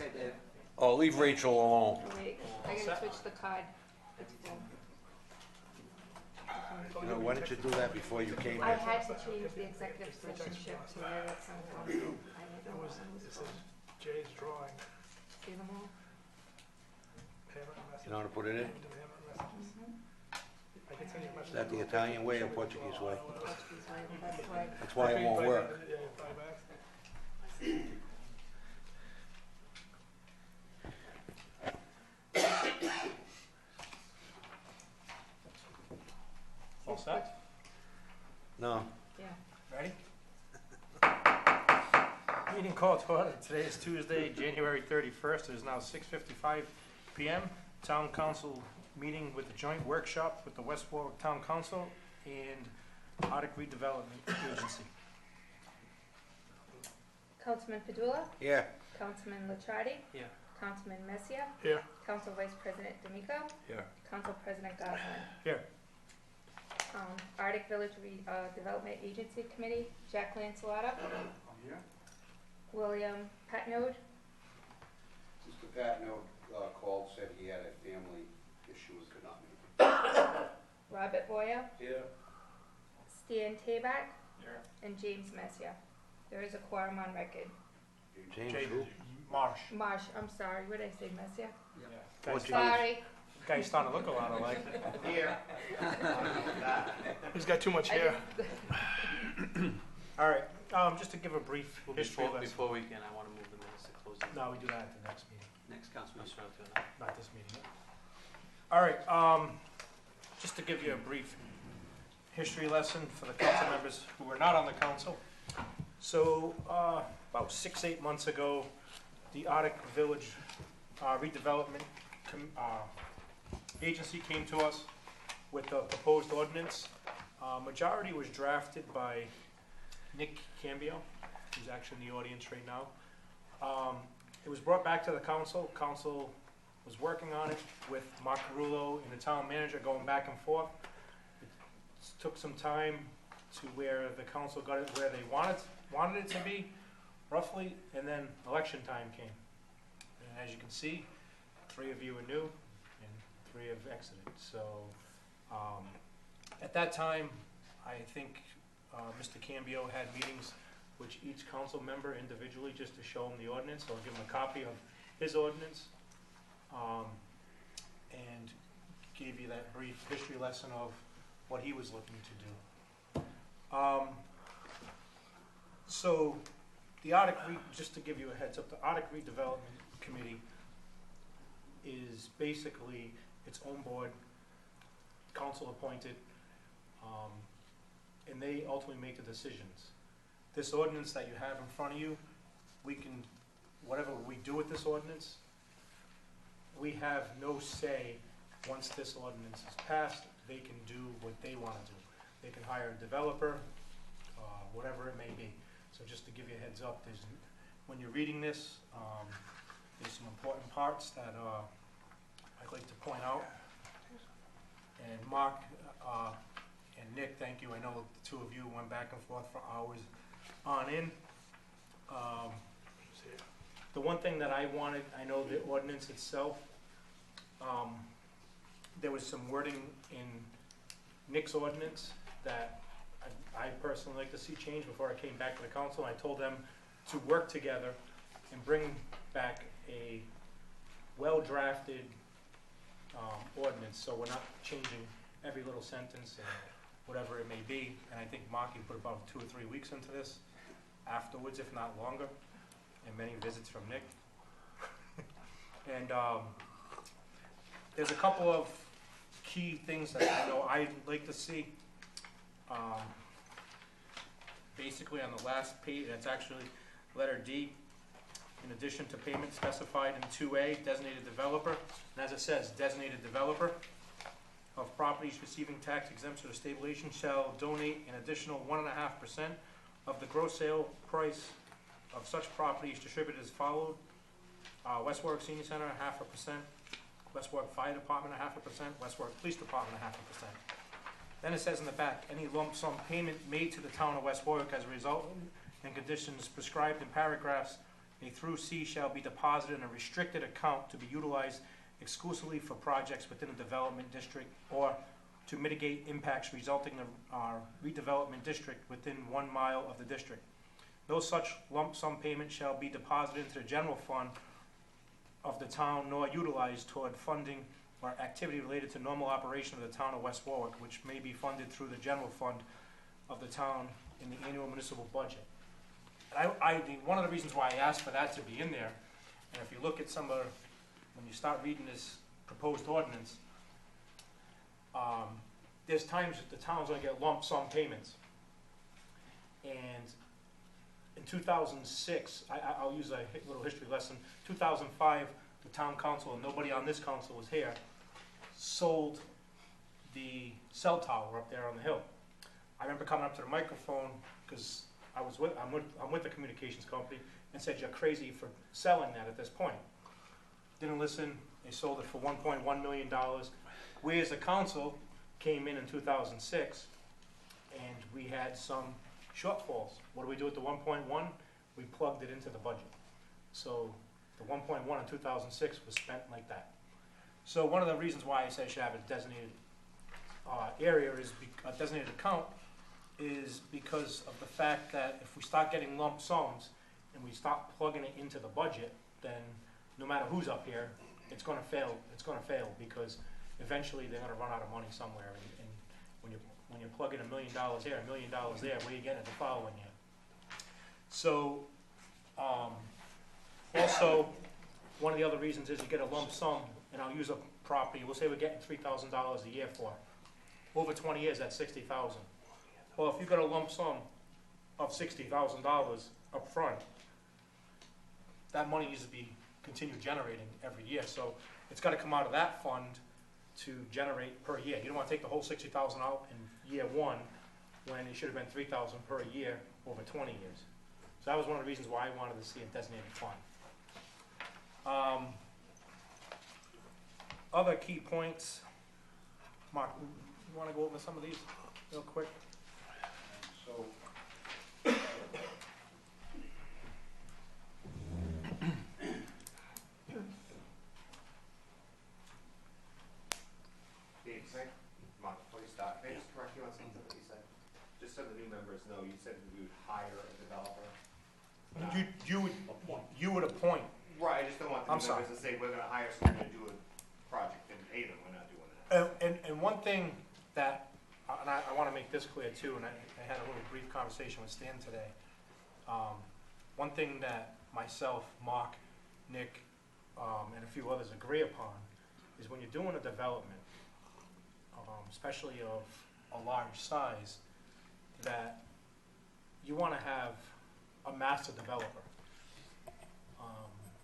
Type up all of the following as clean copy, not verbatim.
Okay, Dave. Oh, leave Rachel alone. Oh, wait, I gotta switch the card. It's full. You know, why didn't you do that before you came I in? had to change the executive relationship to where it's on council. I didn't know what was This full. is Jay's drawing. See them all? You know how to put it in? I can send you a Is message. that the Italian way or Portuguese way? Portuguese way, that's why. That's why it won't work. Yeah, 5 bucks. All set? No. Yeah. Ready? Meeting called to order. Today is Tuesday, January 31st. It is now 6:55 p.m. Town Council meeting with the joint workshop with the West Warwick Town Council and Arctic Redevelopment Agency. Councilman Padula, Yeah. Councilman Licciardi, Yeah. Councilman Messia, Here. Council Vice President D'Amico, Yeah. Council President Goslin. Here. Arctic Village Development Agency Committee, Jack Lancelota, William Patnode, Mr. Patno called, said he had a family issue and could not make it. Robert Boyer, Here. Stan Tabak, and James Messia. There is a quorum on record. James Jay who? Marsh. Marsh, I'm sorry, what did I say, Messia? Guys, Portuguese. Sorry. guys starting to look a lot alike. Here. He's got too much hair. All right, just to give a brief history lesson. Before we can, I want to move the minutes to close the No, we do that at the next meeting, next council meeting. not this meeting. All right, just to give you a brief history lesson for the council members who are not on the council. So, about 6-8 months ago, the Arctic Village Redevelopment Agency came to us with a proposed ordinance. Majority was drafted by Nick Cambio, who's actually in the audience right now. It was brought back to the council. Council was working on it with Mark Carullo and the town manager going back and forth. It took some time to where the council got it where they wanted it to be, roughly, and then election time came. And as you can see, 3 of you are new and 3 have exited. So at that time, I think Mr. Cambio had meetings with each council member individually just to show him the ordinance, or give him a copy of his ordinance, and gave you that brief history lesson of what he was looking to do. So the just to give you a heads up, the Arctic Redevelopment Committee is basically its own board, council appointed, and they ultimately make the decisions. This ordinance that you have in front of you, whatever we do with this ordinance, we have no say. Once this ordinance is passed, they can do what they want to do. They can hire a developer, whatever it may be. So just to give you a heads up, when you're reading this, there's some important parts that I'd like to point out. And Mark and Nick, thank you. I know the 2 of you went back and forth for hours on end. The one thing that I wanted, I know the ordinance itself, there was some wording in Nick's ordinance that I personally like to see change before I came back to the council. I told them to work together and bring back a well-drafted ordinance, so we're not changing every little sentence and whatever it may be. And I think Marky put about 2 or 3 weeks into this afterwards, if not longer, and many visits from Nick. And there's a couple of key things that I know I'd like to see. Basically on the last page, that's actually letter D. In addition to payment specified in 2A, designated developer, and as it says, designated developer of properties receiving tax exemption or stabilization shall donate an additional 1.5% of the gross sale price of such properties distributed as followed. West Warwick Senior Center, 0.5%. West Warwick Fire Department, 0.5%. West Warwick Police Department, 0.5%. Then it says in the back, any lump sum payment made to the town of West Warwick as a result and conditions prescribed in paragraphs A through C shall be deposited in a restricted account to be utilized exclusively for projects within the development district or to mitigate impacts resulting in a redevelopment district within 1 mile of the district. No such lump sum payment shall be deposited into the general fund of the town nor utilized toward funding or activity related to normal operation of the town of West Warwick, which may be funded through the general fund of the town in the annual municipal budget. And one of the reasons why I asked for that to be in there, and if you look at some of, when you start reading this proposed ordinance, there's times that the town's gonna get lump sum payments. And in 2006, I'll use a little history lesson, 2005, the town council, and nobody on this council was here, sold the cell tower up there on the hill. I remember coming up to the microphone, because I'm with the communications company, and said, you're crazy for selling that at this point. Didn't listen, they sold it for $1.1 million. We as a council came in 2006, and we had some shortfalls. What do we do with the 1.1? We plugged it into the budget. So the 1.1 in 2006 was spent like that. So one of the reasons why I say I should have a designated area is a designated account is because of the fact that if we start getting lump sums and we start plugging it into the budget, then no matter who's up here, it's going to fail. It's going to fail because eventually they're going to run out of money somewhere. And when you plug in $1 million here, $1 million there, where you get it the following year. So also one of the other reasons is you get a lump sum, and I'll use a property. We'll say we're getting $3,000 a year for it. Over 20 years, that's $60,000. Well, if you got a lump sum of $60,000 up front, that money needs to be continued generating every year. So it's got to come out of that fund to generate per year. You don't want to take the whole $60,000 out in year one when it should have been $3,000 per year over 20 years. So that was one of the reasons why I wanted to see a designated fund. Other key points. Mark, you want to go over some of these real quick? So, Dave, Mark, before you start, can I just correct you on something that you said? Just so the new members know, you said we would hire a developer. You would appoint. Right, I just don't want the I'm new sorry. members to say we're gonna hire someone to do a project, and A, them, we're not doing that. And one thing that, and I want to make this clear too, and I had a little brief conversation with Stan today. One thing that myself, Mark, Nick, and a few others agree upon is when you're doing a development, especially of a large size, that you want to have a master developer.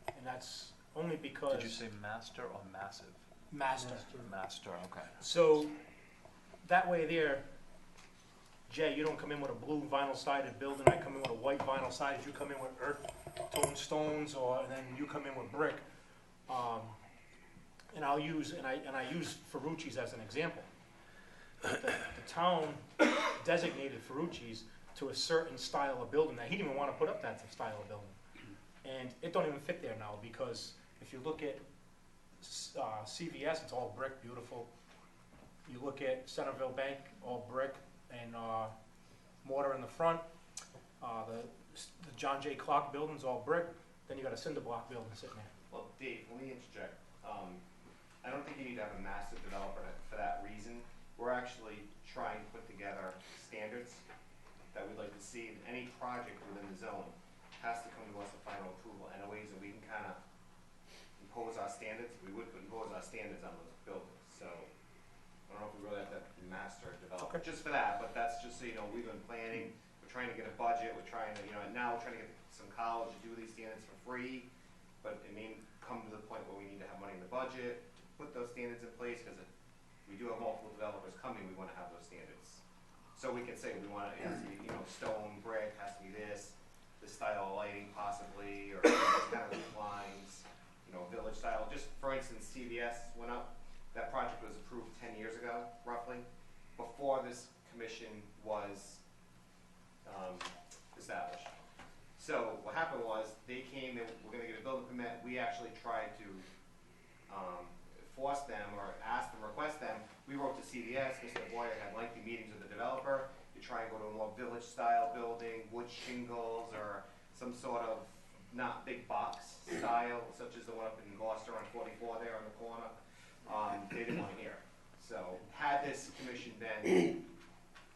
And that's only because... Did you say master or massive? Master. Master, okay. So that way there, Jay, you don't come in with a blue vinyl sided building, I come in with a white vinyl sided, you come in with earth tone stones, or and then you come in with brick. And I'll use, and I use Ferrucci's as an example. The town designated Ferrucci's to a certain style of building that he didn't even want to put up that style of building. And it don't even fit there now because if you look at CVS, it's all brick, beautiful. You look at Centerville Bank, all brick and mortar in the front. The John J. Clark building's all brick. Then you got a cinder block building sitting there. Well, Dave, let me interject. I don't think you need to have a massive developer for that reason. We're actually trying to put together standards that we'd like to see in any project within the zone has to come to us for final approval in a ways that we can kind of impose our standards. We would impose our standards on those buildings. So I don't know if we really have to master a developer just for that, but that's just so you know, we've been planning. We're trying to get a budget. We're trying to, now we're trying to get some college to do these standards for free. But it may come to the point where we need to have money in the budget, put those standards in place, because if we do have multiple developers coming, we want to have those standards. So we can say we want it has to be, stone, brick, has to be this style of lighting possibly, or these kind of roof lines, village style. Just for instance, CVS went up. That project was approved 10 years ago, roughly, before this commission was established. So what happened was they came, they CVS, Mr. Boyer had lengthy meetings with the developer to try and go to a more village-style building, wood shingles, or some sort of not big box style, such as the one up in Gloucester on 44 there on the corner. They didn't want to hear. So had this commission been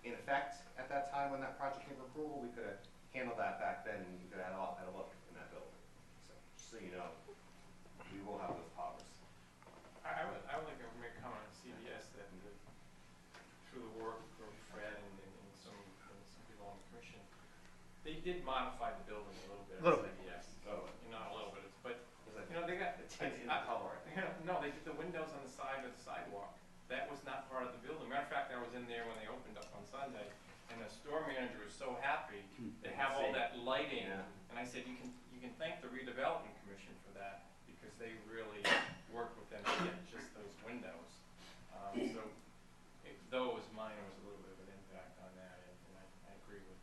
in effect at that time when that project came for approval, we could have handled that back then, and we could have had a look in that building. So, just so you know, we will have those powers. I would like to make a comment on CVS that through the work of Fred and some people on the commission, they did modify the building a little bit. Little bit. Yes, Oh. not a little bit, but Like, they got the tint in the color. no, they did the windows on the side of the sidewalk. That was not part of the building. Matter of fact, I was in there when they opened up on Sunday, and the store manager was so happy to have all that lighting. Yeah. And I said, you can thank the redevelopment commission for that, because they really worked with them to get just those windows. So those, mine was a little bit of an impact on that, and I agree with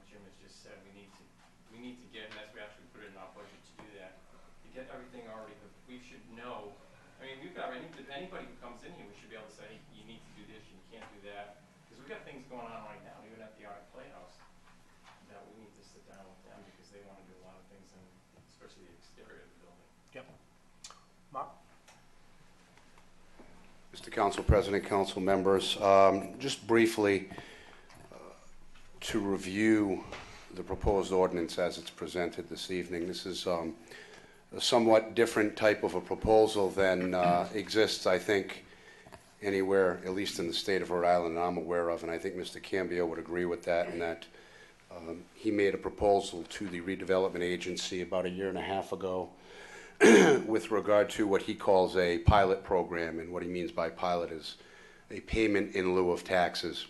Jim has just said, we need to get, and that's, we actually put it in our budget to do that, to get everything already, we should know. I mean, anybody who comes in here, we should be able to say, you need to do this, you can't do that, because we've got things going on right now, even at the Art Playhouse, that we need to sit down with them, because they want to do a lot of things, especially the exterior of the building. Yep. Mark? Mr. Council President, council members, just briefly to review the proposed ordinance as it's presented this evening. This is a somewhat different type of a proposal than exists, I think, anywhere, at least in the state of Rhode Island, I'm aware of, and I think Mr. Cambio would agree with that, in that he made a proposal to the redevelopment agency about a year and a half ago with regard to what he calls a pilot program, and what he means by pilot is a payment in lieu of taxes.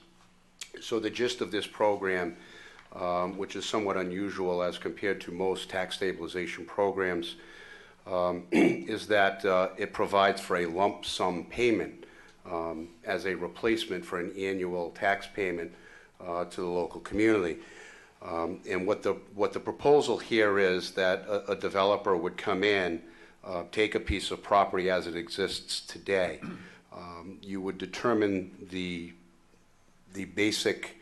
So the gist of this program, which is somewhat unusual as compared to most tax stabilization programs, is that it provides for a lump sum payment as a replacement for an annual tax payment to the local community. And what the proposal here is that a developer would come in, take a piece of property as it exists today. You would determine the basic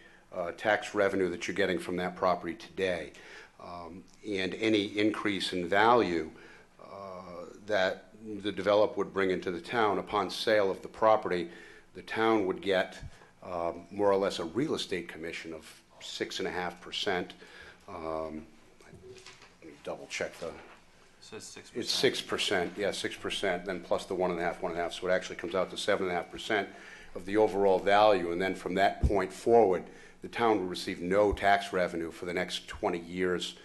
tax revenue that you're getting from that property today, and any increase in value that the developer would bring into the town upon sale of the property. The town would get more or less a real estate commission of 6.5%. Let me double check the. Says 6%. It's 6%, yeah, 6%, then plus the 1.5, so it actually comes out to 7.5% of the overall value, and then from that point forward, the town will receive no tax revenue for the next 20 years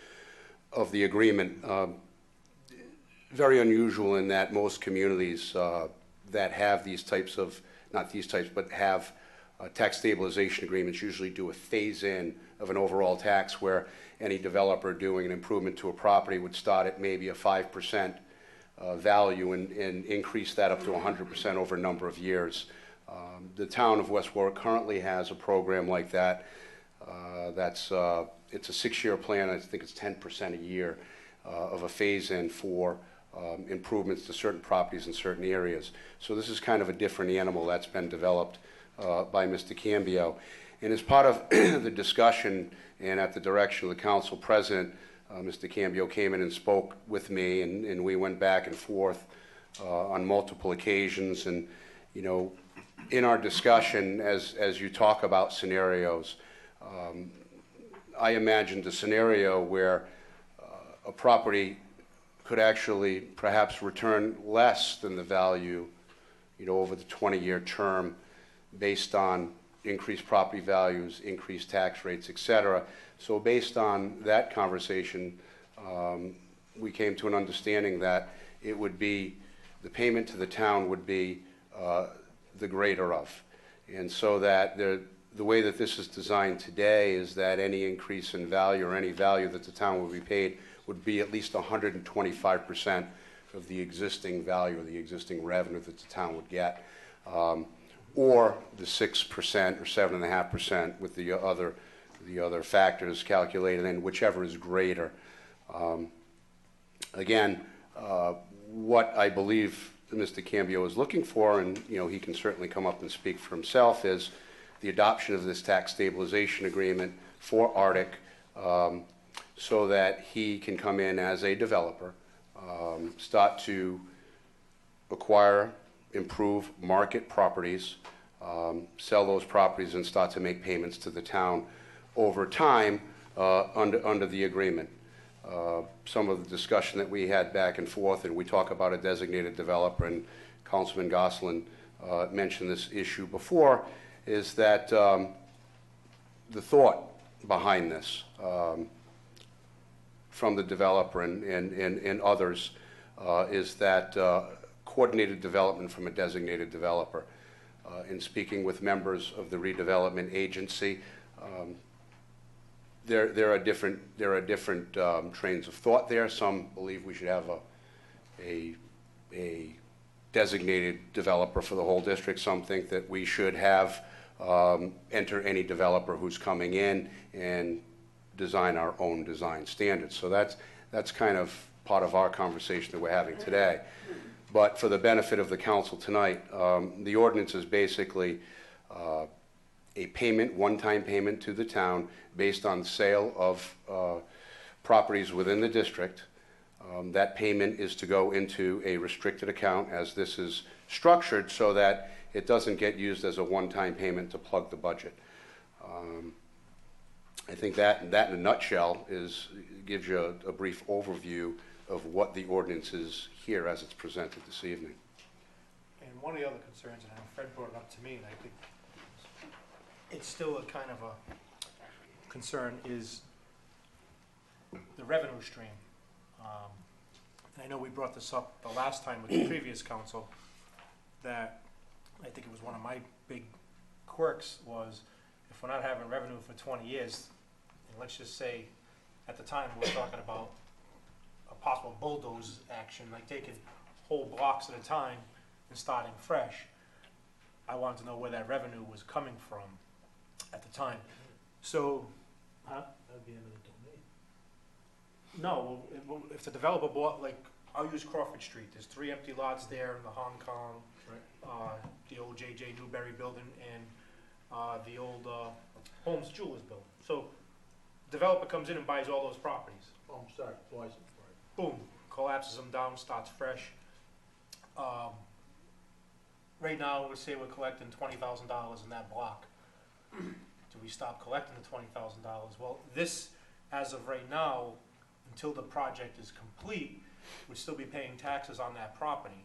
of the agreement. Very unusual in that most communities that have these types of, not these types, but have tax stabilization agreements usually do a phase-in of an overall tax, where any developer doing an improvement to a property would start at maybe a 5% value and increase that up to 100% over a number of years. The town of West Warwick currently has a program like that. It's a 6-year plan. I think it's 10% a year of a phase-in for improvements to certain properties in certain areas. So this is kind of a different animal that's been developed by Mr. Cambio. And as part of the discussion and at the direction of the council president, Mr. Cambio came in and spoke with me, and we went back and forth on multiple occasions. And, you know, in our discussion, as you talk about scenarios, I imagined a scenario where a property could actually perhaps return less than the value, you know, over the 20-year term, based on increased property values, increased tax rates, et cetera. So based on that conversation, we came to an understanding that it would be, the payment to the town would be the greater of. And so that the way that this is designed today is that any increase in value or any value that the town would be paid would be at least 125% of the existing value or the existing revenue that the town would get, or the 6% or 7.5% with the other factors calculated in, whichever is greater. Again, what I believe Mr. Cambio is looking for, and, you know, he can certainly come up and speak for himself, is the adoption of this tax stabilization agreement for Arctic, so that he can come in as a developer, start to acquire, improve market properties, sell those properties, and start to make payments to the town over time under the agreement. Some of the discussion that we had back and forth, and we talk about a designated developer, and Councilman Gosselin mentioned this issue before, is that the thought behind this from the developer and others is that coordinated development from a designated developer. In speaking with members of the redevelopment agency, there are different trains of thought there. Some believe we should have a designated developer for the whole district. Some think that we should have enter any developer who's coming in and design our own design standards. So that's kind of part of our conversation that we're having today. But for the benefit of the council tonight, the ordinance is basically a payment, one-time payment to the town based on sale of properties within the district. That payment is to go into a restricted account as this is structured so that it doesn't get used as a one-time payment to plug the budget. I think that in a nutshell gives you a brief overview of what the ordinance is here as it's presented this evening. And one of the other concerns, and I know Fred brought it up to me, and I think it's still a kind of a concern, is the revenue stream. And I know we brought this up the last time with the previous council, that I think it was one of my big quirks was if we're not having revenue for 20 years, and let's just say at the time we were talking about a possible bulldoze action, like taking whole blocks at a time and starting fresh. I wanted to know where that revenue was coming from at the time. So, That'd be eminent domain. no, if the developer bought, like, I'll use Crawford Street, there's 3 empty lots there in the Hong Kong, the old J.J. Newberry building, and the old Holmes Jewelers building. So, developer comes in and buys all those properties. Oh, I'm sorry, buys it, right. Boom, collapses them down, starts fresh. Right now, let's say we're collecting $20,000 in that block. Do we stop collecting the $20,000? Well, this, as of right now, until the project is complete, we'd still be paying taxes on that property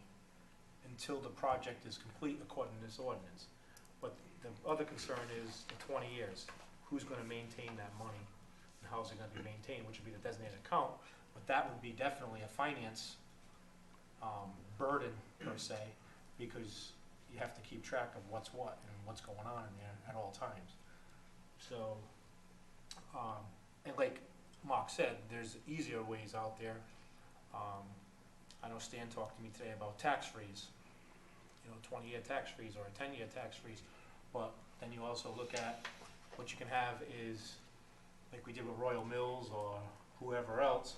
until the project is complete according to this ordinance. But the other concern is in 20 years, who's gonna maintain that money? And how's it gonna be maintained, which would be the designated account, but that would be definitely a finance burden per se, because you have to keep track of what's what and what's going on in there at all times. So, and like Mark said, there's easier ways out there. I know Stan talked to me today about tax freeze, 20-year tax freeze or a 10-year tax freeze, but then you also look at what you can have is, like we did with Royal Mills or whoever else,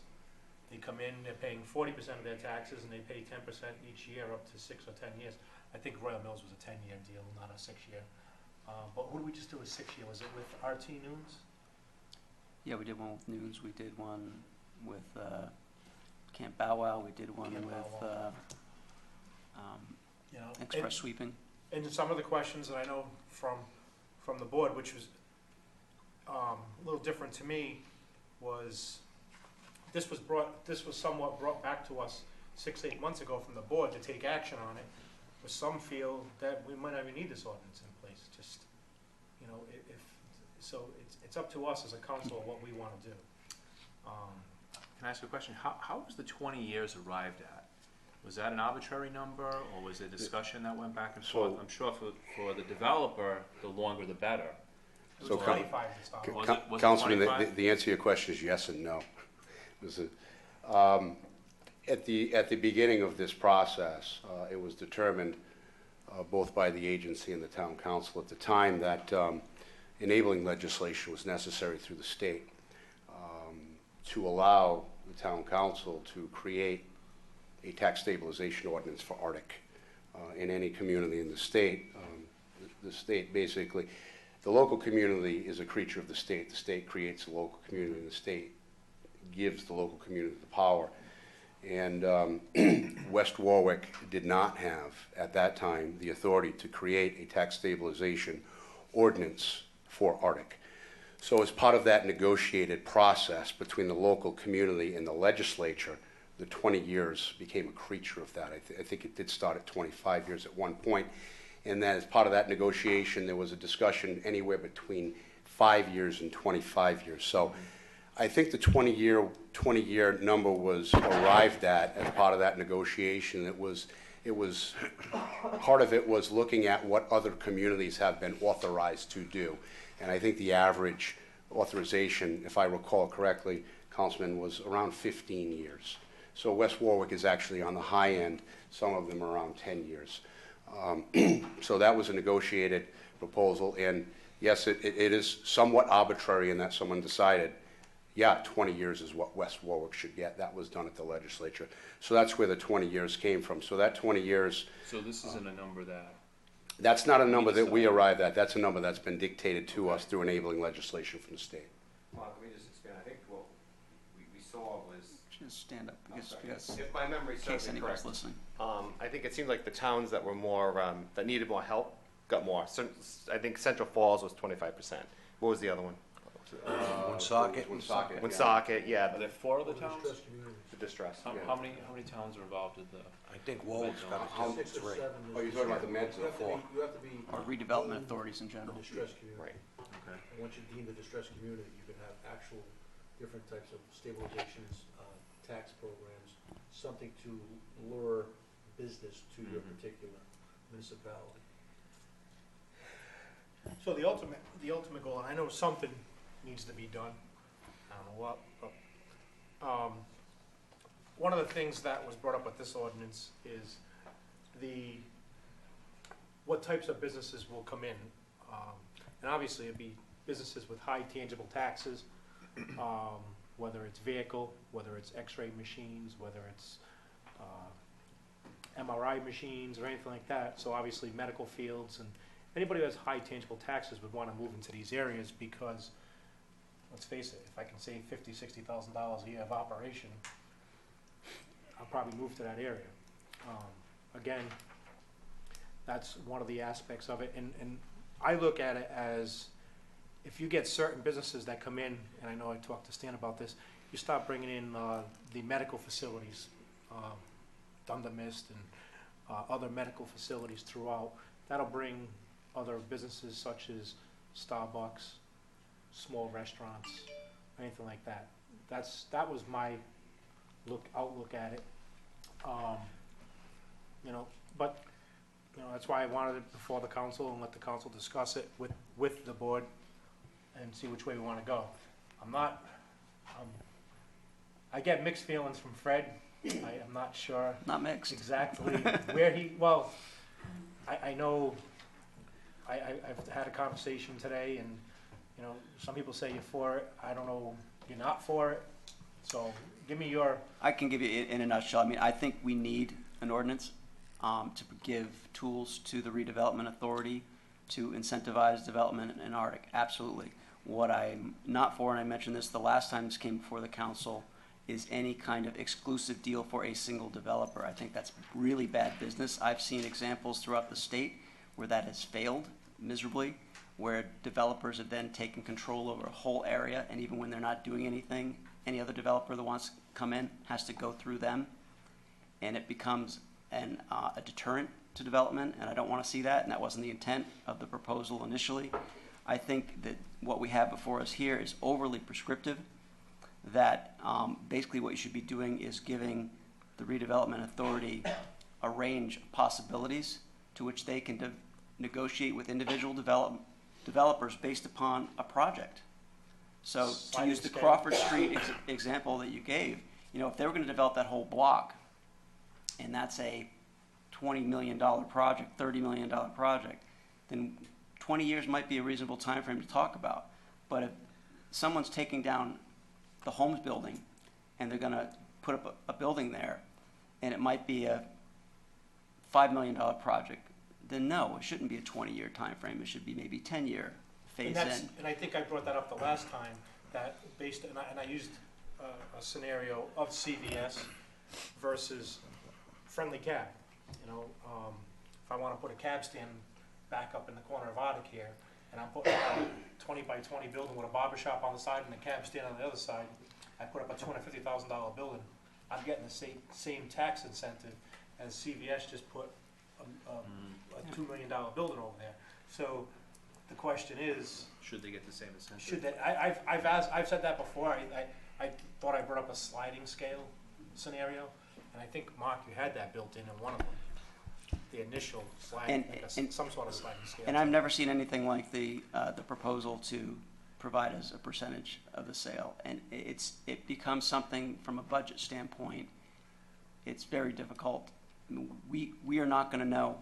they come in, they're paying 40% of their taxes and they pay 10% each year up to 6 or 10 years. I think Royal Mills was a 10-year deal, not a 6-year. But who did we just do a 6-year? Was it with RT Noons? Yeah, we did one with Noons, we did one with Camp Bow Wow, we did one Camp Bow with Wow. Express Sweeping. And some of the questions that I know from the board, which was a little different to me, was this was somewhat brought back to us 6-8 months ago from the board to take action on it. But some feel that we might not even need this ordinance in place. Just so it's up to us as a council what we want to do. Can I ask a question? How was the 20 years arrived at? Was that an arbitrary number, or was it a discussion that went back and forth? I'm sure for the developer, the longer the better. It was So 25 to start. Was it Councilman, 25? the answer to your question is yes and no. At the beginning of this process, it was determined both by the agency and the town council at the time that enabling legislation was necessary through the state to allow the town council to create a tax stabilization ordinance for Arctic in any community in the state. The state basically, the local community is a creature of the state. The state creates a local community, and the state gives the local community the power. And West Warwick did not have, at that time, the authority to create a tax stabilization ordinance for Arctic. So as part of that negotiated process between the local community and the legislature, the 20 years became a creature of that. I think it did start at 25 years at one point. And then as part of that negotiation, there was a discussion anywhere between 5 years and 25 years. So I think the 20-year number was arrived at as part of that negotiation. It was part of it was looking at what other communities have been authorized to do. And I think the average authorization, if I recall correctly, Councilman, was around 15 years. So West Warwick is actually on the high end, some of them are around 10 years. So that was a negotiated proposal, and yes, it is somewhat arbitrary in that someone decided, yeah, 20 years is what West Warwick should get. That was done at the legislature. So that's where the 20 years came from. So that 20 years... So this isn't a number that... That's not a number that we arrived at. That's a number that's been dictated to us through enabling legislation from the state. Mark, let me just expand. I think what we saw was, Just stand up, I'm because sorry, if my memory in case serves me anybody's correct, listening. I think it seemed like the towns that were more, that needed more help got more. So I think Central Falls was 25%. What was the other one? Woonsocket. Woonsocket. Woonsocket, yeah, Are there 4 other towns? Distressed communities. the distress. How many towns are involved in the? I think Warwick's got How- a 6 or 7. is Oh, you're talking about the meds You have to or be- You have to be. Or redevelopment deemed authorities in a general. distressed community. Right. Okay. And once you're deemed a distressed community, you can have actual different types of stabilizations, tax programs, something to lure business to your Mhm. particular municipality. So the ultimate goal, and I know something needs to be done, I don't know what, but, one of the things that was brought up with this ordinance is what types of businesses will come in. And obviously it'd be businesses with high tangible taxes, whether it's vehicle, whether it's x-ray machines, whether it's, MRI machines or anything like that. So obviously medical fields, and anybody who has high tangible taxes would want to move into these areas because, let's face it, if I can save $50,000-$60,000 a year of operation, I'll probably move to that area. Again, that's one of the aspects of it, and I look at it as, if you get certain businesses that come in, and I know I talked to Stan about this, you start bringing in the medical facilities, Thunder Mist and other medical facilities throughout. That'll bring other businesses such as Starbucks, small restaurants, anything like that. That was my outlook at it. But that's why I wanted it before the council and let the council discuss it with the board and see which way we want to go. I get mixed feelings from Fred. I am not sure Not mixed. exactly where I know I've had a conversation today, and some people say you're for it. I don't know, you're not for it. So give me your... I can give you it in a nutshell. I mean, I think we need an ordinance to give tools to the redevelopment authority to incentivize development in Arctic. Absolutely. What I'm not for, and I mentioned this the last time this came before the council, is any kind of exclusive deal for a single developer. I think that's really bad business. I've seen examples throughout the state where that has failed miserably, where developers have then taken control over a whole area, and even when they're not doing anything, any other developer that wants to come in has to go through them, and it becomes a deterrent to development, and I don't want to see that, and that wasn't the intent of the proposal initially. I think that what we have before us here is overly prescriptive, that basically what you should be doing is giving the redevelopment authority a range of possibilities to which they can negotiate with individual developers based upon a project. So to Sliding use the scale. Crawford Street example that you gave, if they were going to develop that whole block, and that's a $20 million project, $30 million project, then 20 years might be a reasonable time frame to talk about. But if someone's taking down the Holmes building and they're going to put up a building there, and it might be a $5 million project, then no, it shouldn't be a 20-year time frame. It should be maybe 10-year phase in. And I think I brought that up the last time, that I used a scenario of CVS versus Friendly Cab. You know, if I wanna put a cab stand back up in the corner of Arctic here, and I'm putting a 20 by 20 building with a barber shop on the side and a cab stand on the other side, I put up a $250,000 building. I'm getting the same tax incentive as CVS just put a $2 million building over there. So the question is, Should they get the same incentive? should they, I've said that before, I thought I brought up a sliding scale scenario, and I think, Mark, you had that built in one of them. The initial sliding, some sort of sliding scale. And I've never seen anything like the proposal to provide us a percentage of the sale. And it becomes something from a budget standpoint, it's very difficult. I mean, we are not gonna know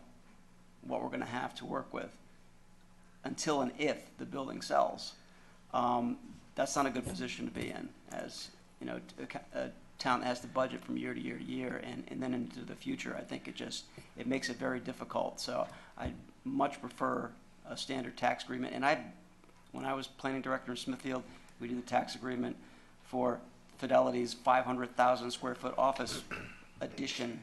what we're gonna have to work with until and if the building sells. That's not a good position to be in, as, you know, a town that has the budget from year to year to year, and then into the future. I think it makes it very difficult. So I much prefer a standard tax agreement. And when I was planning director in Smithfield, we did the tax agreement for Fidelity's 500,000 square foot office addition.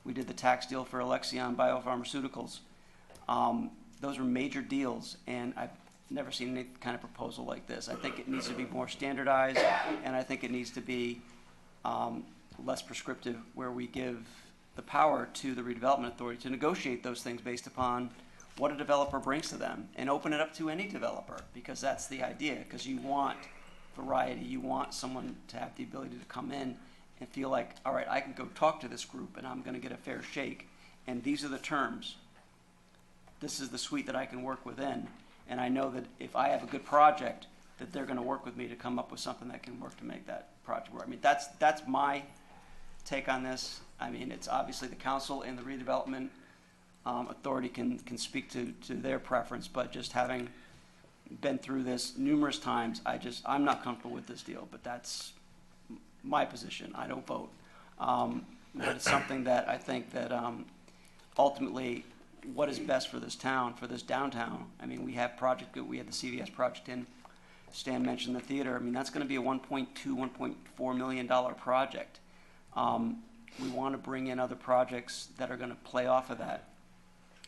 We did the tax deal for Alexion Biopharmaceuticals. Those were major deals, and I've never seen any kind of proposal like this. I think it needs to be more standardized, and I think it needs to be less prescriptive, where we give the power to the redevelopment authority to negotiate those things based upon what a developer brings to them, and open it up to any developer, because that's the idea, because you want variety. You want someone to have the ability to come in and feel like, all right, I can go talk to this group and I'm going to get a fair shake, and these are the terms. This is the suite that I can work within, and I know that if I have a good project, that they're going to work with me to come up with something that can work to make that project work. I mean, that's my take on this. I mean, it's obviously the council and the redevelopment authority can speak to their preference, but just having been through this numerous times, I'm not comfortable with this deal, but that's my position. I don't vote. But it's something that I think that ultimately, what is best for this town, for this downtown. I mean, we had the CVS project in. Stan mentioned the theater. I mean, that's going to be a $1.2, $1.4 million project. We want to bring in other projects that are going to play off of that.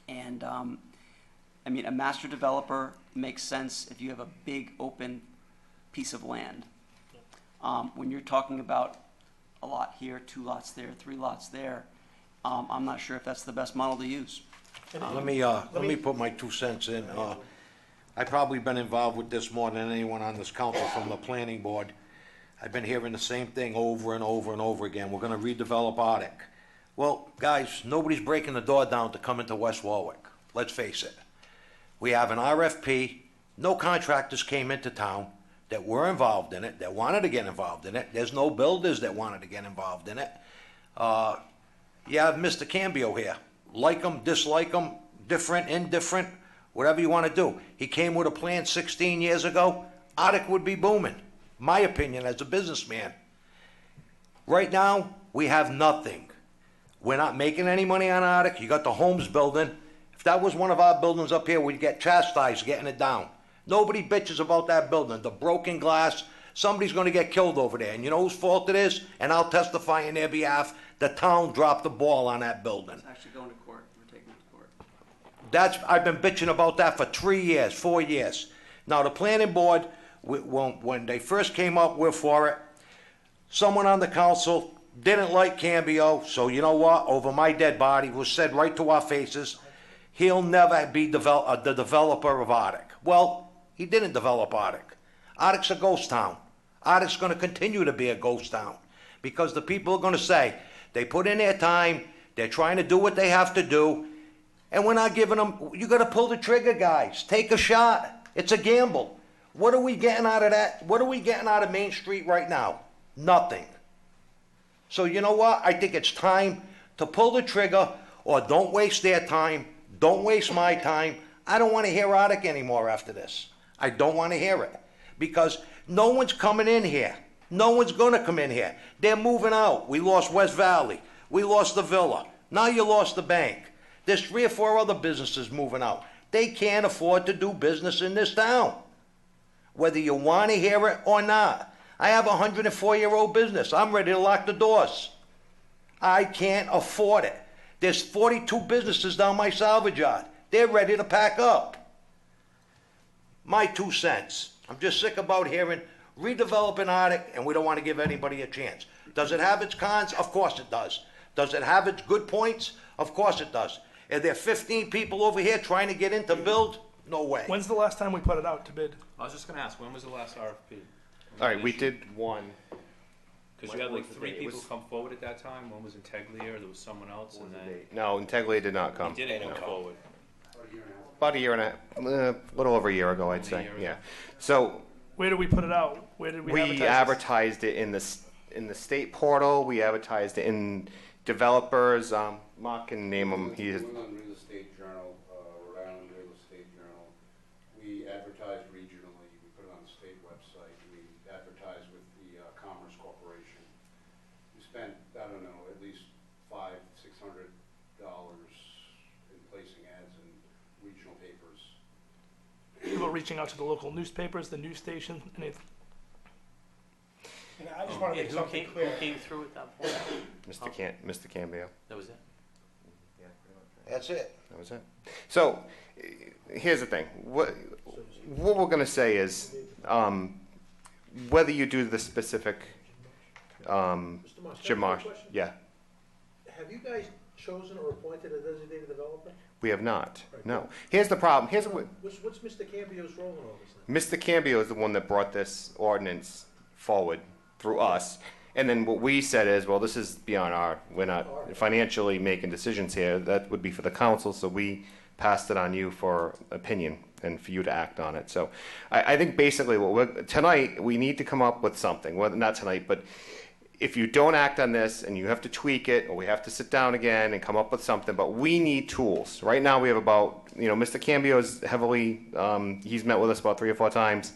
And I mean, a master developer makes sense if you have a big open piece of land. When you're talking about a lot here, 2 lots there, 3 lots there, I'm not sure if that's the best model to use. Let me put my 2 cents in. I've probably been involved with this more than anyone on this council from the planning board. I've been hearing the same thing over and over and over again. We're gonna redevelop Arctic. Well, guys, nobody's breaking the door down to come into West Warwick. Let's face it. We have an RFP. No contractors came into town that were involved in it, that wanted to get involved in it. There's no builders that wanted to get involved in it. You have Mr. Cambio here. Like him, dislike him, different, indifferent, whatever you want to do. He came with a plan 16 years ago. Arctic would be booming, my opinion as a businessman. Right now, we have nothing. We're not making any money on Arctic. You got the Holmes building. If that was one of our buildings up here, we'd get chastised getting it down. Nobody bitches about that building. The broken glass, somebody's going to get killed over there. And you know whose fault it is? And I'll testify in their behalf. The town dropped the ball on that building. It's actually going to court. We're taking it to court. I've been bitching about that for 3 years, 4 years. Now, the planning board, when they first came up, we're for it. Someone on the council didn't like Cambio, so you know what? Over my dead body, was said right to our faces, he'll never be the developer of Arctic. Well, he didn't develop Arctic. Arctic's a ghost town. Arctic's going to continue to be a ghost town because the people are going to say they put in their time, they're trying to do what they have to do, and we're not giving them. You got to pull the trigger, guys. Take a shot. It's a gamble. What are we getting out of that? What are we getting out of Main Street right now? Nothing. So you know what? I think it's time to pull the trigger, or don't waste their time. Don't waste my time. I don't want to hear Arctic anymore after this. I don't want to hear it. Because no one's coming in here. No one's going to come in here. They're moving out. We lost West Valley. We lost the villa. Now you lost the bank. There's 3 or 4 other businesses moving out. They can't afford to do business in this town, whether you want to hear it or not. I have a 104-year-old business. I'm ready to lock the doors. I can't afford it. There's 42 businesses down my salvage yard. They're ready to pack up. My 2 cents. I'm just sick about hearing redeveloping Arctic, and we don't want to give anybody a chance. Does it have its cons? Of course it does. Does it have its good points? Of course it does. Are there 15 people over here trying to get in to build? No way. When's the last time we put it out to bid? I was just gonna ask, when was the last RFP? All right, we did one. Because you had like 3 It people was- come forward at that time, one was Integlia, there was someone else, and then No, Integlia did not he come. didn't come forward. About a year and a little over a year ago, I'd A say. year ago. Yeah. So Where did we put it out? Where did we we advertise this? advertised it in the state portal. We advertised it in developers. Mark can name them. He is. New England Real Estate Journal, Rhode Island Real Estate Journal. We advertised regionally, we put it on the state website, we advertised with the Commerce Corporation. We spent, I don't know, at least $500–600 in placing ads in regional papers. About reaching out to the local newspapers, the news station, anything. And I just want to make something clear. Who came through at that point? Mr. Cambio. That was it? That's it. That was it. So here's the thing. What we're going to say is whether you do the specific Mr. Marsh, Jim can I Marsh. ask you a question? Yeah, Have you guys chosen or appointed a designated developer? we have not. No. Here's the problem. Here's what. What's Mr. Cambio's role in all this then? Mr. Cambio is the one that brought this ordinance forward through us. And then what we said is, well, this is beyond we're not financially making decisions here. That would be for the council, so we passed it on you for opinion and for you to act on it. So I think basically tonight, we need to come up with something. Well, not tonight, but if you don't act on this and you have to tweak it, or we have to sit down again and come up with something, but we need tools. Right now we have about, Mr. Cambio is heavily, he's met with us about 3 or 4 times.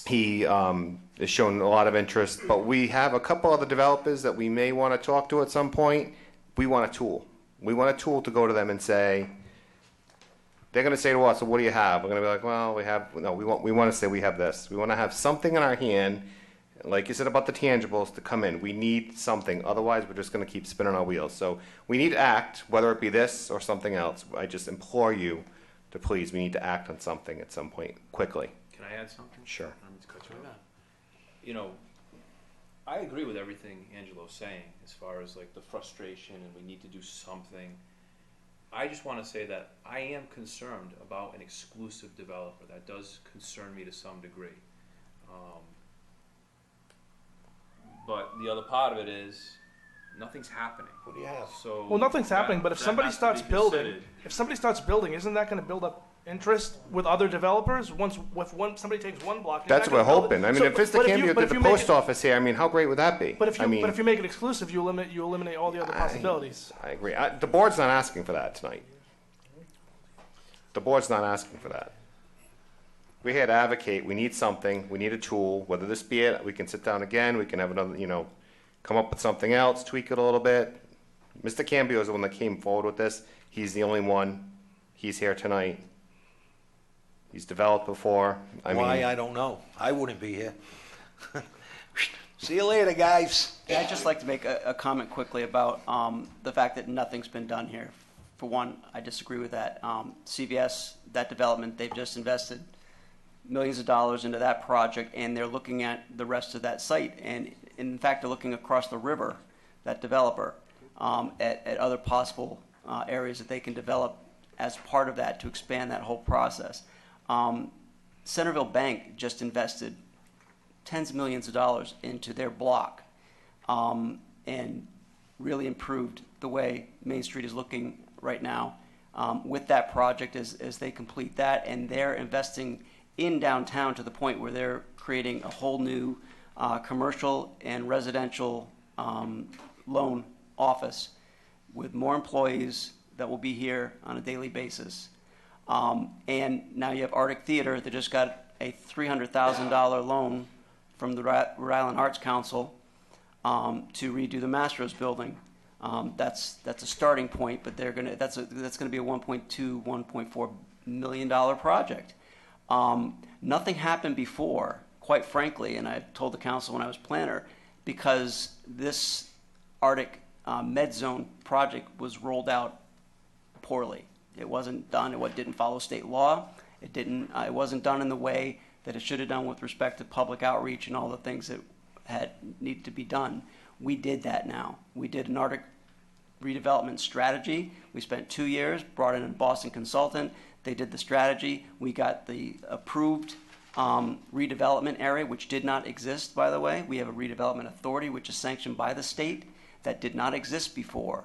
He has shown a lot of interest, but we have a couple other developers that we may want to talk to at some point. We want a tool. We want a tool to go to them and say, they're going to say to us, so what do you have? We're going to be like, well, we want to say we have this. We want to have something in our hand, like you said about the tangibles, to come in. We need something. Otherwise, we're just going to keep spinning our wheels. So we need to act, whether it be this or something else. I just implore you to please, we need to act on something at some point quickly. Can I add something? Sure. I don't mean to cut you off. I agree with everything Angelo's saying as far as like the frustration and we need to do something. I just want to say that I am concerned about an exclusive developer. That does concern me to some degree. But the other part of it is nothing's happening. What do you have? So Well, nothing's happening, but if that somebody has to starts be building, considered. isn't that going to build up interest with other developers? Somebody takes one block. That's what we're hoping. I mean, if Mr. Cambio did the post office here, I mean, how great would that be? But if I mean, you make it exclusive, you eliminate all the other possibilities. I agree. The board's not asking for that tonight. The board's not asking for that. We're here to advocate. We need something. We need a tool. Whether this be it, we can sit down again. We can have another, come up with something else, tweak it a little bit. Mr. Cambio is the one that came forward with this. He's the only one. He's here tonight. He's developed before. Why, I don't know. I wouldn't be here. See you later, guys. Yeah, I'd just like to make a comment quickly about the fact that nothing's been done here. For one, I disagree with that. CVS, that development, they've just invested millions of dollars into that project, and they're looking at the rest of that site. And in fact, they're looking across the river, that developer, at other possible areas that they can develop as part of that to expand that whole process. Centerville Bank just invested tens of millions of dollars into their block and really improved the way Main Street is looking right now with that project as they complete that. And they're investing in downtown to the point where they're creating a whole new commercial and residential loan office with more employees that will be here on a daily basis. And now you have Arctic Theater that just got a $300,000 loan from the Rhode Island Arts Council to redo the Mastros building. That's a starting point, but that's gonna be a $1.4 million project. Nothing happened before, quite frankly, and I told the council when I was planner, because this Arctic Med Zone project was rolled out poorly. It wasn't done. It didn't follow state law. It wasn't done in the way that it should have done with respect to public outreach and all the things that needed to be done. We did that now. We did an Arctic redevelopment strategy. We spent 2 years, brought in a Boston consultant. They did the strategy. We got the approved redevelopment area, which did not exist, by the way. We have a redevelopment authority, which is sanctioned by the state, that did not exist before.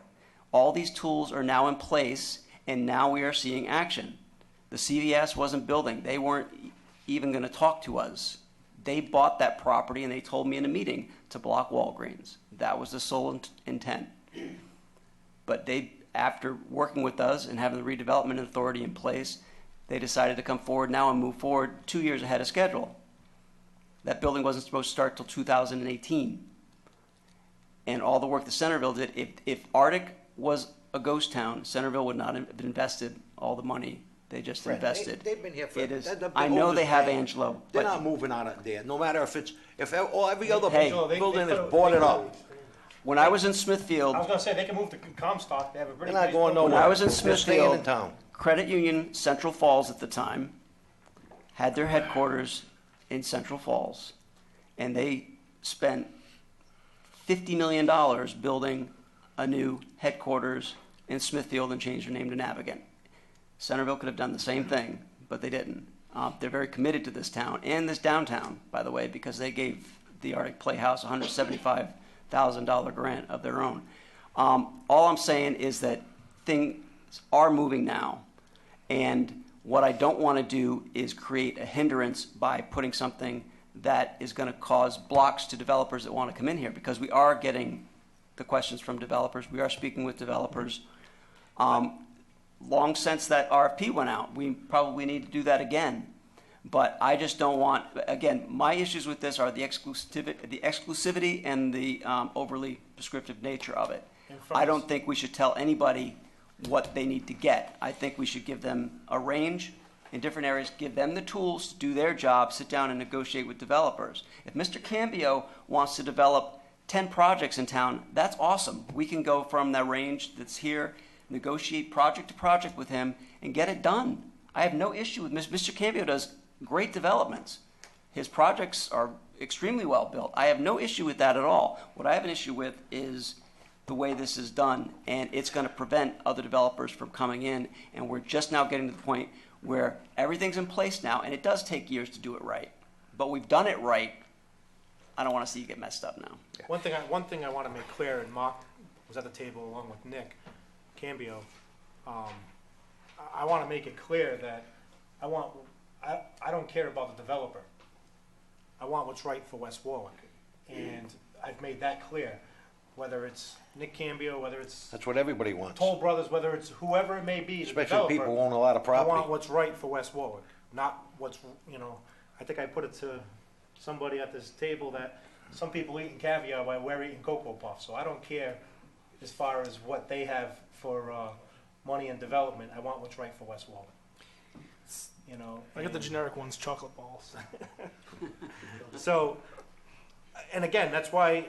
All these tools are now in place, and now we are seeing action. The CVS wasn't building. They weren't even going to talk to us. They bought that property, and they told me in a meeting to block Walgreens. That was the sole intent. But after working with us and having the redevelopment authority in place, they decided to come forward now and move forward 2 years ahead of schedule. That building wasn't supposed to start till 2018. And all the work that Centerville did, if Arctic was a ghost town, Centerville would not have invested all the money they just invested. They've been here for. It is. the I know they have, oldest Angelo, They're but not moving out of there, no matter if every other Hey. building is boarded up. when I was in I Smithfield, was gonna say, they can move to Comstock, they have a They're pretty not big going building. nowhere. I was in They're staying Smithfield, in town. Credit Union Central Falls at the time had their headquarters in Central Falls, and they spent $50 million building a new headquarters in Smithfield and changed their name to Navigant. Centerville could have done the same thing, but they didn't. They're very committed to this town and this downtown, by the way, because they gave the Arctic Playhouse a $175,000 grant of their own. All I'm saying is that things are moving now, and what I don't want to do is create a hindrance by putting something that is going to cause blocks to developers that want to come in here, because we are getting the questions from developers. We are speaking with developers. Long since that RFP went out, we probably need to do that again. But I just don't want, again, my issues with this are the exclusivity and the overly prescriptive nature of it. I don't think we should tell anybody what they need to get. I think we should give them a range in different areas, give them the tools to do their job, sit down and negotiate with developers. If Mr. Cambio wants to develop 10 projects in town, that's awesome. We can go from that range that's here, negotiate project to project with him, and get it done. I have no issue with Mr. Cambio does great developments. His projects are extremely well built. I have no issue with that at all. What I have an issue with is the way this is done, and it's going to prevent other developers from coming in, and we're just now getting to the point where everything's in place now, and it does take years to do it right. But we've done it right. I don't want to see you get messed up now. One thing I want to make clear, and Mark was at the table along with Nick Cambio, I want to make it clear that I don't care about the developer. I want what's right for West Warwick, and I've made that clear. Whether it's Nick Cambio, whether it's That's what everybody wants. Toll Brothers, whether it's whoever it may be, the Especially developer, people who own a lot of I property. want what's right for West Warwick, not what's, I think I put it to somebody at this table that some people eating caviar while we're eating Cocoa Puffs. So I don't care as far as what they have for money and development. I want what's right for West Warwick. I get the generic ones, chocolate balls. So, and again, that's why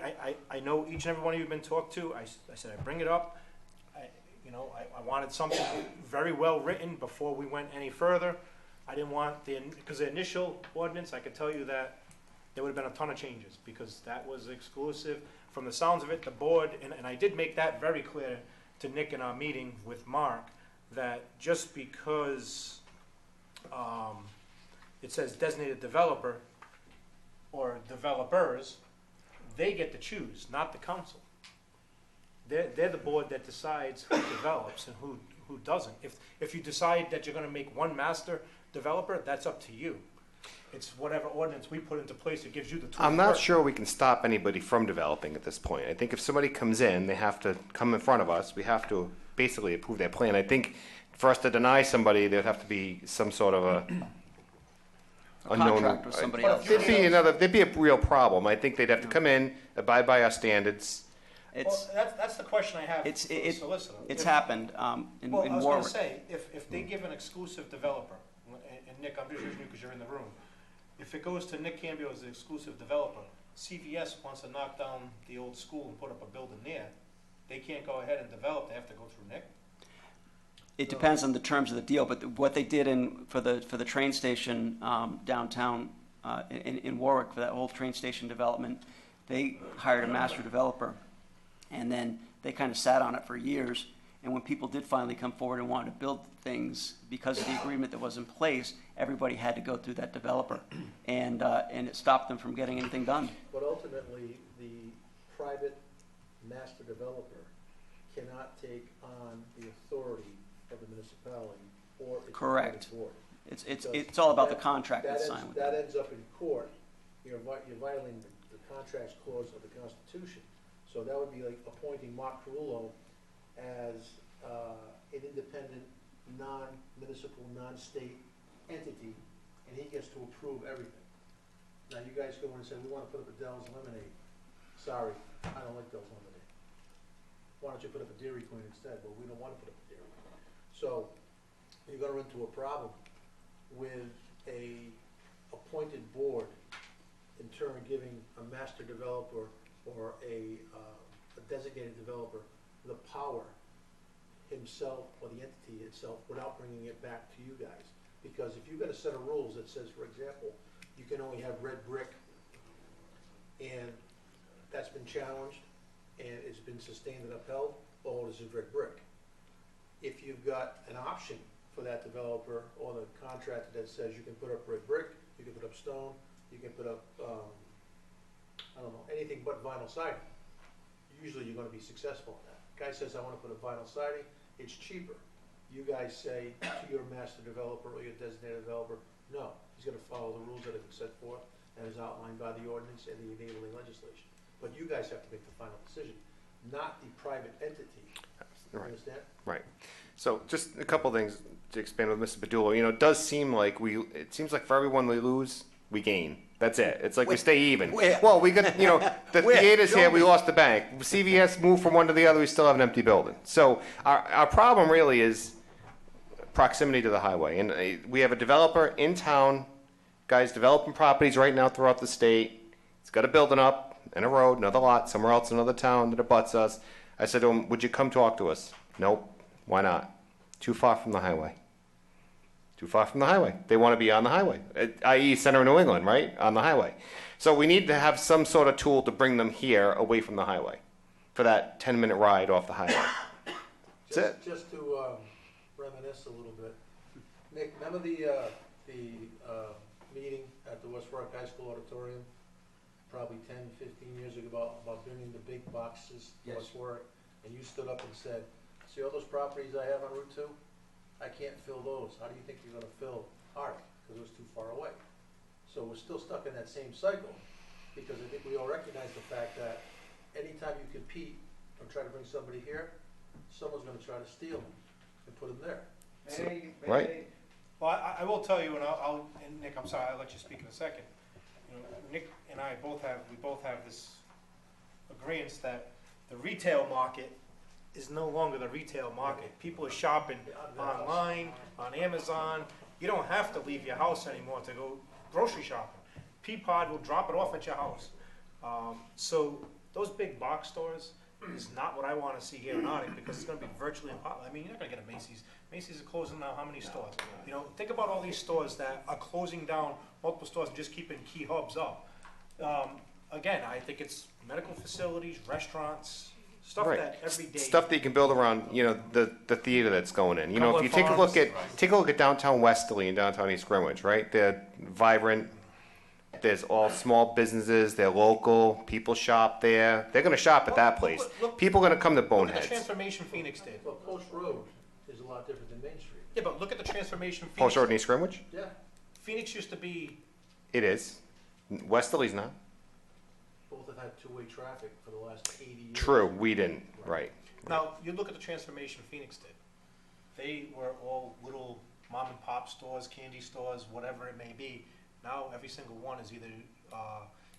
I know each and every one of you have been talked to. I said I bring it up. I wanted something very well written before we went any further. I didn't want because the initial ordinance, I could tell you that there would have been a ton of changes because that was exclusive. From the sounds of it, the board, and I did make that very clear to Nick in our meeting with Mark, that just because it says designated developer or developers, they get to choose, not the council. They're the board that decides who develops and who doesn't. If you decide that you're going to make one master developer, that's up to you. It's whatever ordinance we put into place that gives you the tools. I'm not sure we can stop anybody from developing at this point. I think if somebody comes in, they have to come in front of us. We have to basically approve their plan. I think for us to deny somebody, there'd have to be some sort of a unknown. Contract with somebody else. There'd be a real problem. I think they'd have to come in, abide by our standards. It's, That's the question I have It's- for the it- solicitor. it's If- happened, in Well, I was Warwick. gonna say, if they give an exclusive developer, and Nick, I'm just using you because you're in the room, if it goes to Nick Cambio as the exclusive developer, CVS wants to knock down the old school and put up a building there, they can't go ahead and develop, they have to go through Nick? It depends on the terms of the deal, but what they did for the train station downtown in Warwick, for that whole train station development, they hired a master developer, and then they kind of sat on it for years. And when people did finally come forward and wanted to build things, because of the agreement that was in place, everybody had to go through that developer, and it stopped them from getting anything done. But ultimately, the private master developer cannot take on the authority of the municipality or its Correct. board. It's all about the contract that's signed with That them. ends up in court, you're violating the contracts clause of the Constitution. So that would be like appointing Mark Carullo as an independent, non-municipal, non-state entity, and he gets to approve everything. Now, you guys go in and say, we want to put up a Dell's Lemonade. Sorry, I don't like Dell's Lemonade. Why don't you put up a Dairy Queen instead? But we don't want to put up a Dairy Queen. So you're going to run into a problem with a appointed board in turn giving a master developer or a designated developer the power himself or the entity itself without bringing it back to you guys. Because if you've got a set of rules that says, for example, you can only have red brick, and that's been challenged and it's been sustained and upheld, all this is red brick. If you've got an option for that developer or the contractor that says you can put up red brick, you can put up stone, you can put up, I don't know, anything but vinyl siding, usually you're gonna be successful in that. Guy says, I wanna put up vinyl siding, it's cheaper. You guys say to your master developer or your designated developer, no, he's gonna follow the rules that have been set forth and is outlined by the ordinance and the enabling legislation. But you guys have to make the final decision, not the private entity. You Right. understand? Right. So just a couple things to expand with Mr. Padula. You know, it does seem like it seems like for everyone we lose, we gain. That's it. It's like we stay even. Where? Well, we got, you know, the Where? theaters Show here, me. we lost the bank. CVS moved from one to the other, we still have an empty building. So our problem really is proximity to the highway. And we have a developer in town, guys developing properties right now throughout the state. He's got a building up and a road, another lot, somewhere else, another town that abuts us. I said to him, would you come talk to us? Nope. Why not? Too far from the highway. Too far from the highway. They want to be on the highway, i.e. center of New England, right? On the highway. So we need to have some sort of tool to bring them here away from the highway for that 10-minute ride off the highway. That's it. Just to reminisce a little bit, Nick, remember the meeting at the West Warwick High School auditorium, probably 10, 15 years ago, about bringing the big boxes to West Warwick, and you stood up and said, see all those properties I have on Route 2? I can't fill those. How do you think you're gonna fill Hardwick? Because it was too far away. So we're still stuck in that same cycle, because I think we all recognize the fact that anytime you compete or try to bring somebody here, someone's gonna try to steal them and put them there. Right. Well, I will tell you, and and Nick, I'm sorry, I'll let you speak in a second. You know, Nick and I both have this agreement that the retail market is no longer the retail market. People are shopping online, on Amazon. You don't have to leave your house anymore to go grocery shopping. Peapod will drop it off at your house. So those big box stores is not what I want to see here in Arctic, because it's going to be virtually impossible. I mean, you're not going to get a Macy's. Macy's is closing now how many stores? You know, think about all these stores that are closing down, multiple stores, and just keeping key hubs up. Again, I think it's medical facilities, restaurants, stuff Right. that every day. Stuff that you can build around, you know, the theater that's going in. You know, if you Cumberland take a look at downtown Westerly and downtown East Greenwich, right? They're vibrant. There's all small businesses. They're local. People shop there. They're going to shop at that place. People are going to come to Look at the Boneheads. transformation Phoenix did. Well, Post Road is a lot different than Main Street. Yeah, but look at the transformation Phoenix. Post Road in East Greenwich? Yeah. Phoenix used to be. It is. Westerly's not. Both have had two-way traffic for the last 80 years. True. We didn't. Right. Now, you look at the transformation Phoenix did. They were all little mom and pop stores, candy stores, whatever it may be. Now, every single one is either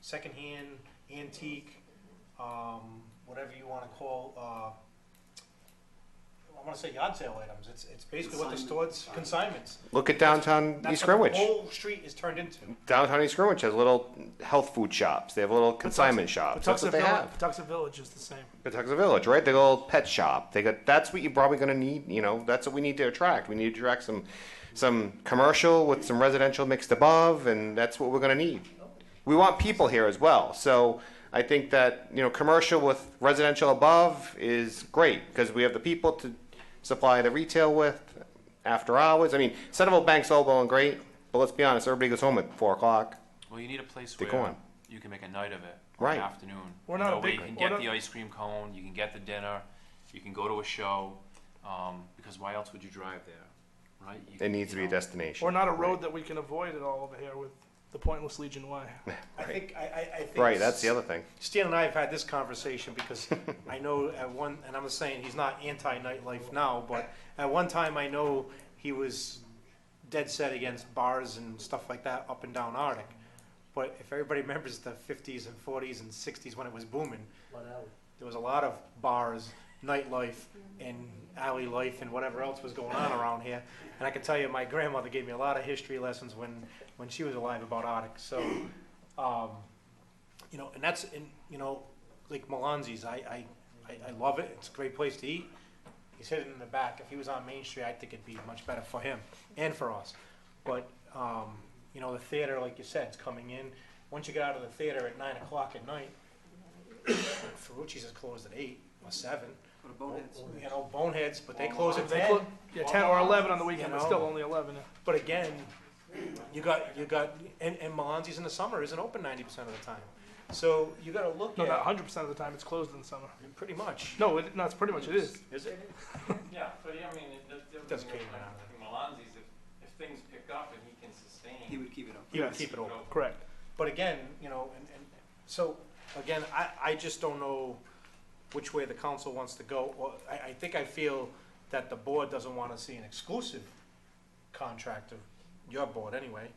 secondhand, antique, whatever you wanna call, I wanna say yard sale items, it's basically what the store's consignments. Look at downtown That's East what Greenwich. the whole street is turned into. Downtown East Greenwich has little health food shops. They have little consignment shops. That's what they have. Patuxent Village is the same. Patuxent Village, right? They got a little pet shop. They got. That's what you're probably going to need. You know, that's what we need to attract. We need to attract some commercial with some residential mixed above, and that's what we're going to need. We want people here as well. So I think that commercial with residential above is great because we have the people to supply the retail with after hours. I mean, Centerville Bank's all well and great, but let's be honest, everybody goes home at 4 o'clock. Well, you need a place They're where going. you can make a night of it, or Right. an afternoon. We're not a where big- you can we're get not- the ice cream cone, you can get the dinner, you can go to a show, because why else would you drive there, right? It needs to be a destination. Or not a road that we can avoid at all over here with the pointless Legion Way. I think. Right, that's the other thing. Stan and I have had this conversation because I know at one, and I'm saying he's not anti-nightlife now, but at one time I know he was dead set against bars and stuff like that up and down Arctic. But if everybody remembers the 50s and 40s and 60s when it was booming, there was a lot of bars, nightlife, and alley life and whatever else was going on around here. And I can tell you, my grandmother gave me a lot of history lessons when she was alive about Arctic. So, and that's like Melanzi's. I love it. It's a great place to eat. He's hidden in the back. If he was on Main Street, I think it'd be much better for him and for us. But the theater, like you said, is coming in. Once you get out of the theater at 9 o'clock at night, Ferrucci's is closed at 8 or 7. Boneheads, but they close at 10. 10 or 11 on the weekend, but still only 11. Yeah. But again, you got, and Melanzi's in the summer isn't open 90% of the time. So you got to look No, at not 100% of the time. It's closed in the summer. pretty much. No, it's pretty much it is. Is it? Yeah, but I mean, the Doesn't thing care. with Melanzi's, if things pick up and he can sustain. He would keep it up. He would Yes. keep it open. Correct. But again, and so again, I just don't know which way the council wants to go. Well, I think I feel that the board doesn't want to see an exclusive contractor, your board anyway.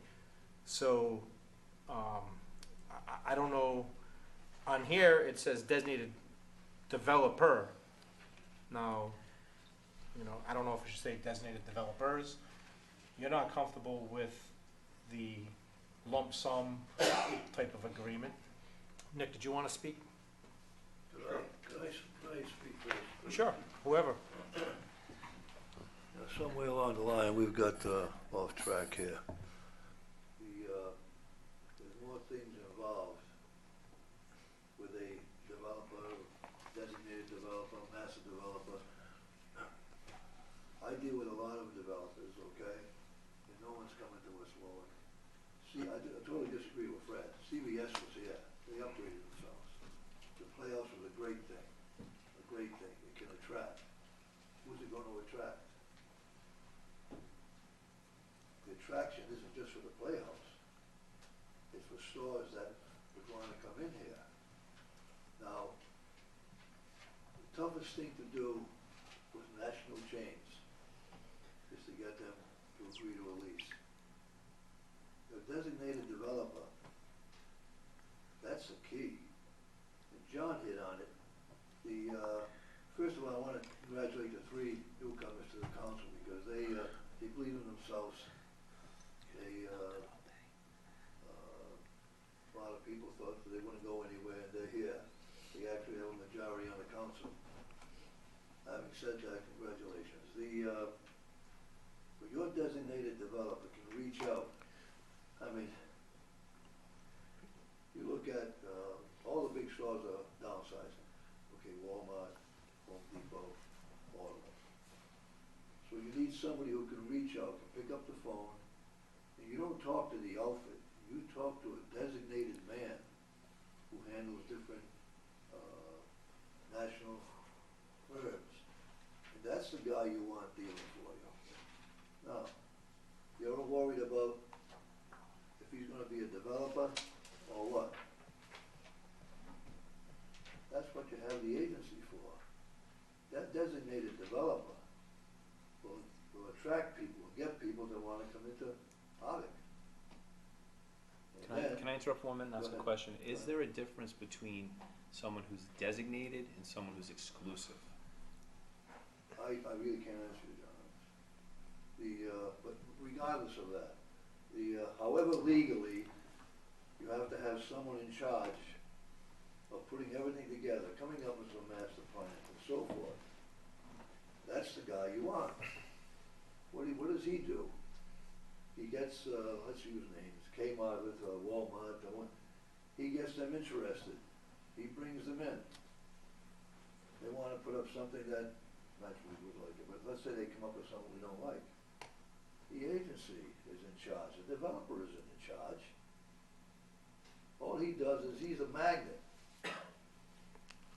So, I don't know, on here it says designated developer. Now, I don't know if I should say designated developers. You're not comfortable with the lump sum type of agreement. Nick, did you want to speak? Could I speak first? Sure, whoever. Somewhere along the line, we've got off track here. There's more things involved with a developer, designated developer, master developer. I deal with a lot of developers, okay? And no one's coming to us, Lord. See, I totally disagree with Fred. CVS was here. They upgraded themselves. The playoffs was a great thing. A great thing. It can attract. Who's it going to attract? The attraction isn't just for the playhouse. It's for stores that would want to come in here. Now, the toughest thing to do with national chains is to get them to agree to a lease. The designated developer, that's the key. And John hit on it. First of all, I want to congratulate the 3 newcomers to the council because they believe in themselves. A lot of people thought that they wouldn't go anywhere, and they're here. They actually have a majority on the council. Having said that, congratulations. But your designated developer can reach out. I mean, you look at all the big stores are downsizing. Okay, Walmart, Home Depot, all of them. So you need somebody who can reach out, can pick up the phone, and you don't talk to the outfit. You talk to a designated man who handles different national firms. And that's the guy you want dealing for you. Now, you're worried about if he's gonna be a developer or what? That's what you have the agency for. That designated developer will attract people, get people that wanna come into Arctic. And then, Can I I interrupt for 1 minute and ask Go a ahead. question? Is there a difference between someone who's designated and someone who's exclusive? I really can't answer you, John. But regardless of that, however legally, you have to have someone in charge of putting everything together, coming up with a master plan and so forth. That's the guy you want. What does he do? He gets, let's use names, Kmart with Walmart, he gets them interested. He brings them in. They wanna put up something that, naturally we would like it, but let's say they come up with something we don't like. The agency is in charge, the developer isn't in charge. All he does is he's a magnet,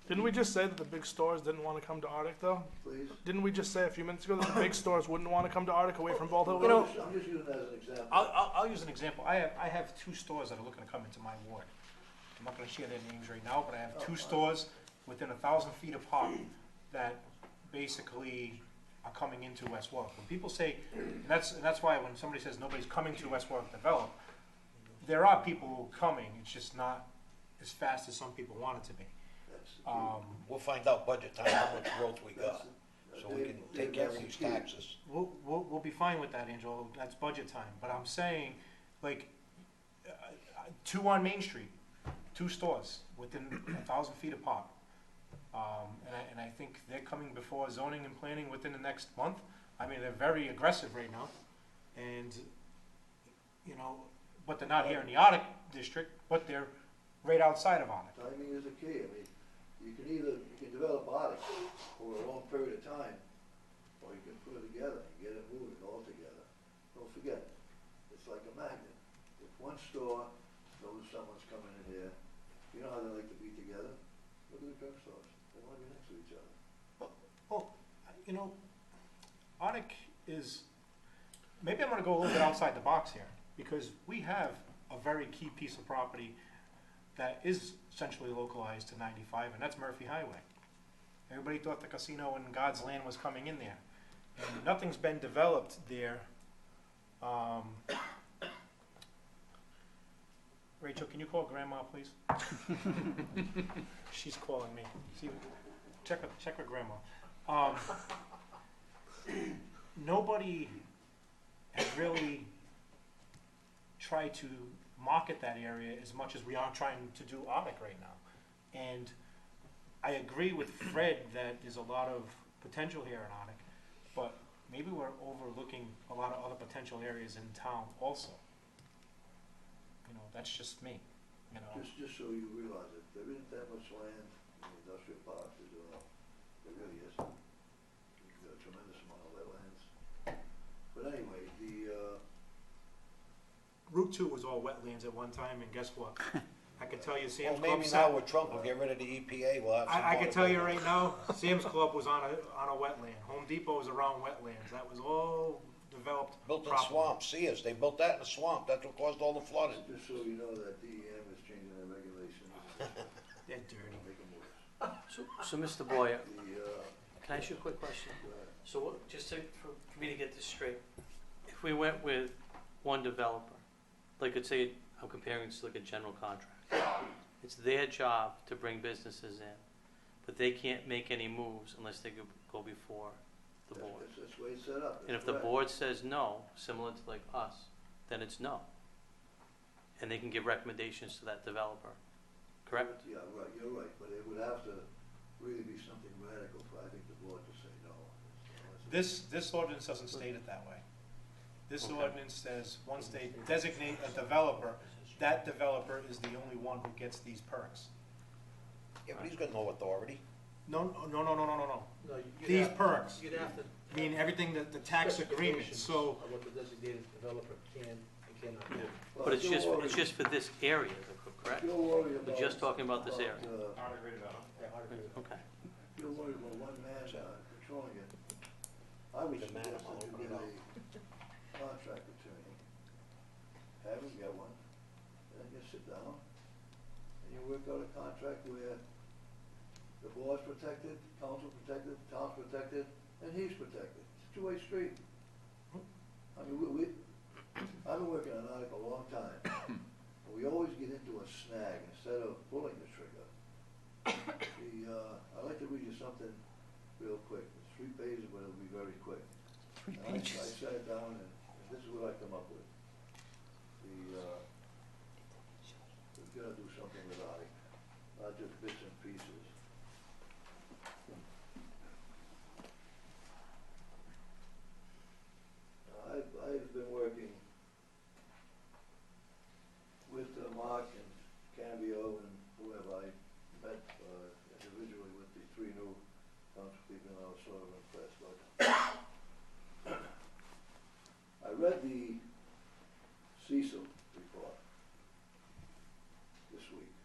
Didn't we just say that the big stores didn't want to come to Arctic, though? please. Didn't we just say a few minutes ago that the big stores wouldn't want to come to Arctic away from Bald Hill You Road? know- I'm just using that as an example. I'll use an example. I have 2 stores that are looking to come into my ward. I'm not gonna share their names right now, but I have 2 stores within 1,000 feet apart that basically are coming into West Warwick. When people say, and that's why when somebody says nobody's coming to West Warwick to develop, there are people who are coming, it's just not as fast as some people want it to be. That's the key. We'll find out budget time how much growth we That's got, the- so we can take care of these taxes. We'll be fine with that, Angelo, that's budget time, but I'm saying, like, 2 on Main Street, 2 stores within 1,000 feet apart. And I think they're coming before zoning and planning within the next month. I mean, they're very aggressive right now, and, you know, but they're not here in the Arctic district, but they're right outside of Arctic. Timing is the key. I mean, you can develop Arctic for a long period of time, or you can put it together and get it moving all together. Don't forget, it's like a magnet. If one store knows someone's coming in here, you know how they like to be together? Look at the drugstores. They want to be next to each other. Well, you know, Arctic is, maybe I'm gonna go a little bit outside the box here, because we have a very key piece of property that is centrally localized to 95, and that's Murphy Highway. Everybody thought the casino in God's Land was coming in there. And nothing's been developed there. Rachel, can you call Grandma, please? She's calling me. See, check her Grandma. Nobody has really tried to market that area as much as we are trying to do Arctic right now. And I agree with Fred that there's a lot of potential here in Arctic, but maybe we're overlooking a lot of other potential areas in town also. You know, that's just me, you know. Just so you realize it, there isn't that much land in the industrial park to develop. There really isn't. You've got a tremendous amount of wetlands. But anyway, Route 2 was all wetlands at one time, and guess what? I can tell you Well, Sam's Club maybe now with Trump, we'll get rid of the EPA, we'll have some. I can more tell you to- right now, Sam's Club was on a wetland. Home Depot was around wetlands. That was all developed Built in properly. swamps, Sears, they built that in a swamp, that's what caused all the flooding. just so you know that DEM is changing their regulations. They're dirty. Make them worse. So Mr. Boyer, The, can I ask you a quick question? go ahead. So what, just for me to get this straight, if we went with one developer, like let's say, I'm comparing this to like a general contract, it's their job to bring businesses in, but they can't make any moves unless they go before the board. That's the way it's set up. And if That's the correct. board says no, similar to like us, then it's no. And they can give recommendations to that developer, correct? Yeah, right, you're right, but it would have to really be something radical for, I think, the board to say no. This ordinance doesn't state it that way. This Okay. ordinance says, once they designate a developer, that developer is the only one who gets these perks. Yeah, but he's got no authority. No. No, These perks, You'd have to. mean everything that the tax agreement, so. Of what the designated developer can and cannot do. But it's just for this area, correct? You're worried about. We're just talking about this area. Yeah, hard to- Okay. You're worried about one man controlling it. I would The man suggest will that you open get it a contract attorney, have him get one, and then you sit down, and you work out a contract where the board's protected, council protected, town's protected, and he's protected. It's a two-way street. I mean, I've been working on Article a long time, and we always get into a snag instead of pulling the trigger. I'd like to read you something real quick. It's 3 pages, but it'll be very quick. 3 And I pages. sat down and this is what I come up with. We've got to do something with Ike, not just bits and pieces. I've been working with Mark and Cambio and whoever. I met individually with the 3 new council people, and I was sort of impressed. But I read the Cecil report this week,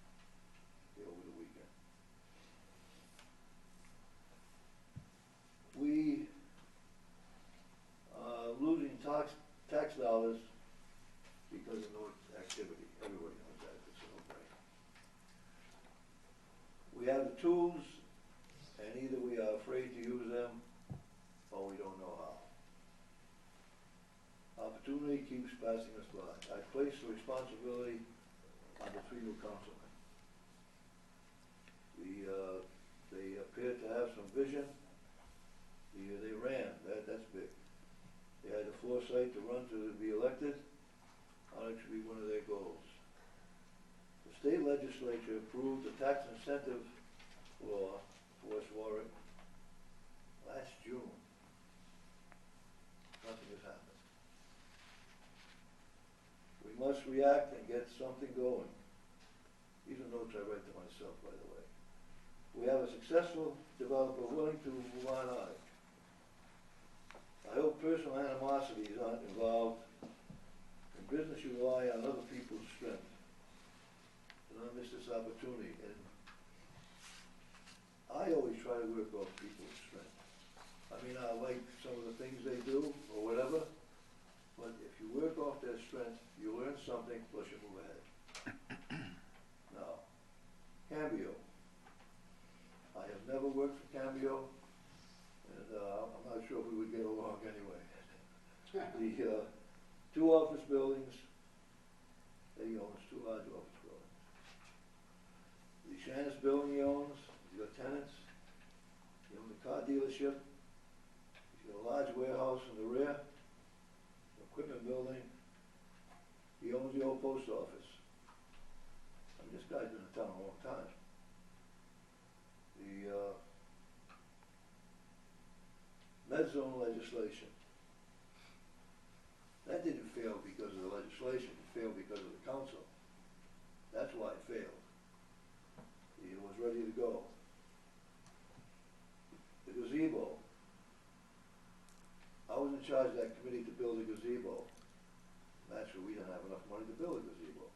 over the weekend. We are losing tax dollars because of no activity. Everybody knows that. It's a no-brainer. We have the tools, and either we are afraid to use them, or we don't know how. Opportunity keeps passing us by. I place the responsibility on the 3 new councilmen. They appear to have some vision. They ran. That's big. They had the foresight to run to be elected. That should be one of their goals. The state legislature approved the tax incentive law for West Warwick last June. Nothing has happened. We must react and get something going. These are notes I write to myself, by the way. We have a successful developer willing to move on Ike. I hope personal animosities aren't involved. In business, you rely on other people's strength. Do not miss this opportunity. And I always try to work off people's strength. I mean, I like some of the things they do or whatever, but if you work off their strength, you learn something, plus you move ahead. Now, Cambio. I have never worked for Cambio, and I'm not sure if we would get along anyway. The 2 office buildings, he owns 2 large office buildings. The Shannis building he owns, he's got tenants. He owns a car dealership. He's got a large warehouse in the rear, an equipment building. He owns the old post office. I mean, this guy's been in town a long time. The med zone legislation. That didn't fail because of the legislation, it failed because of the council. That's why it failed. It was ready to go. The gazebo. I was in charge of that committee to build a gazebo. Naturally, we didn't have enough money to build a gazebo,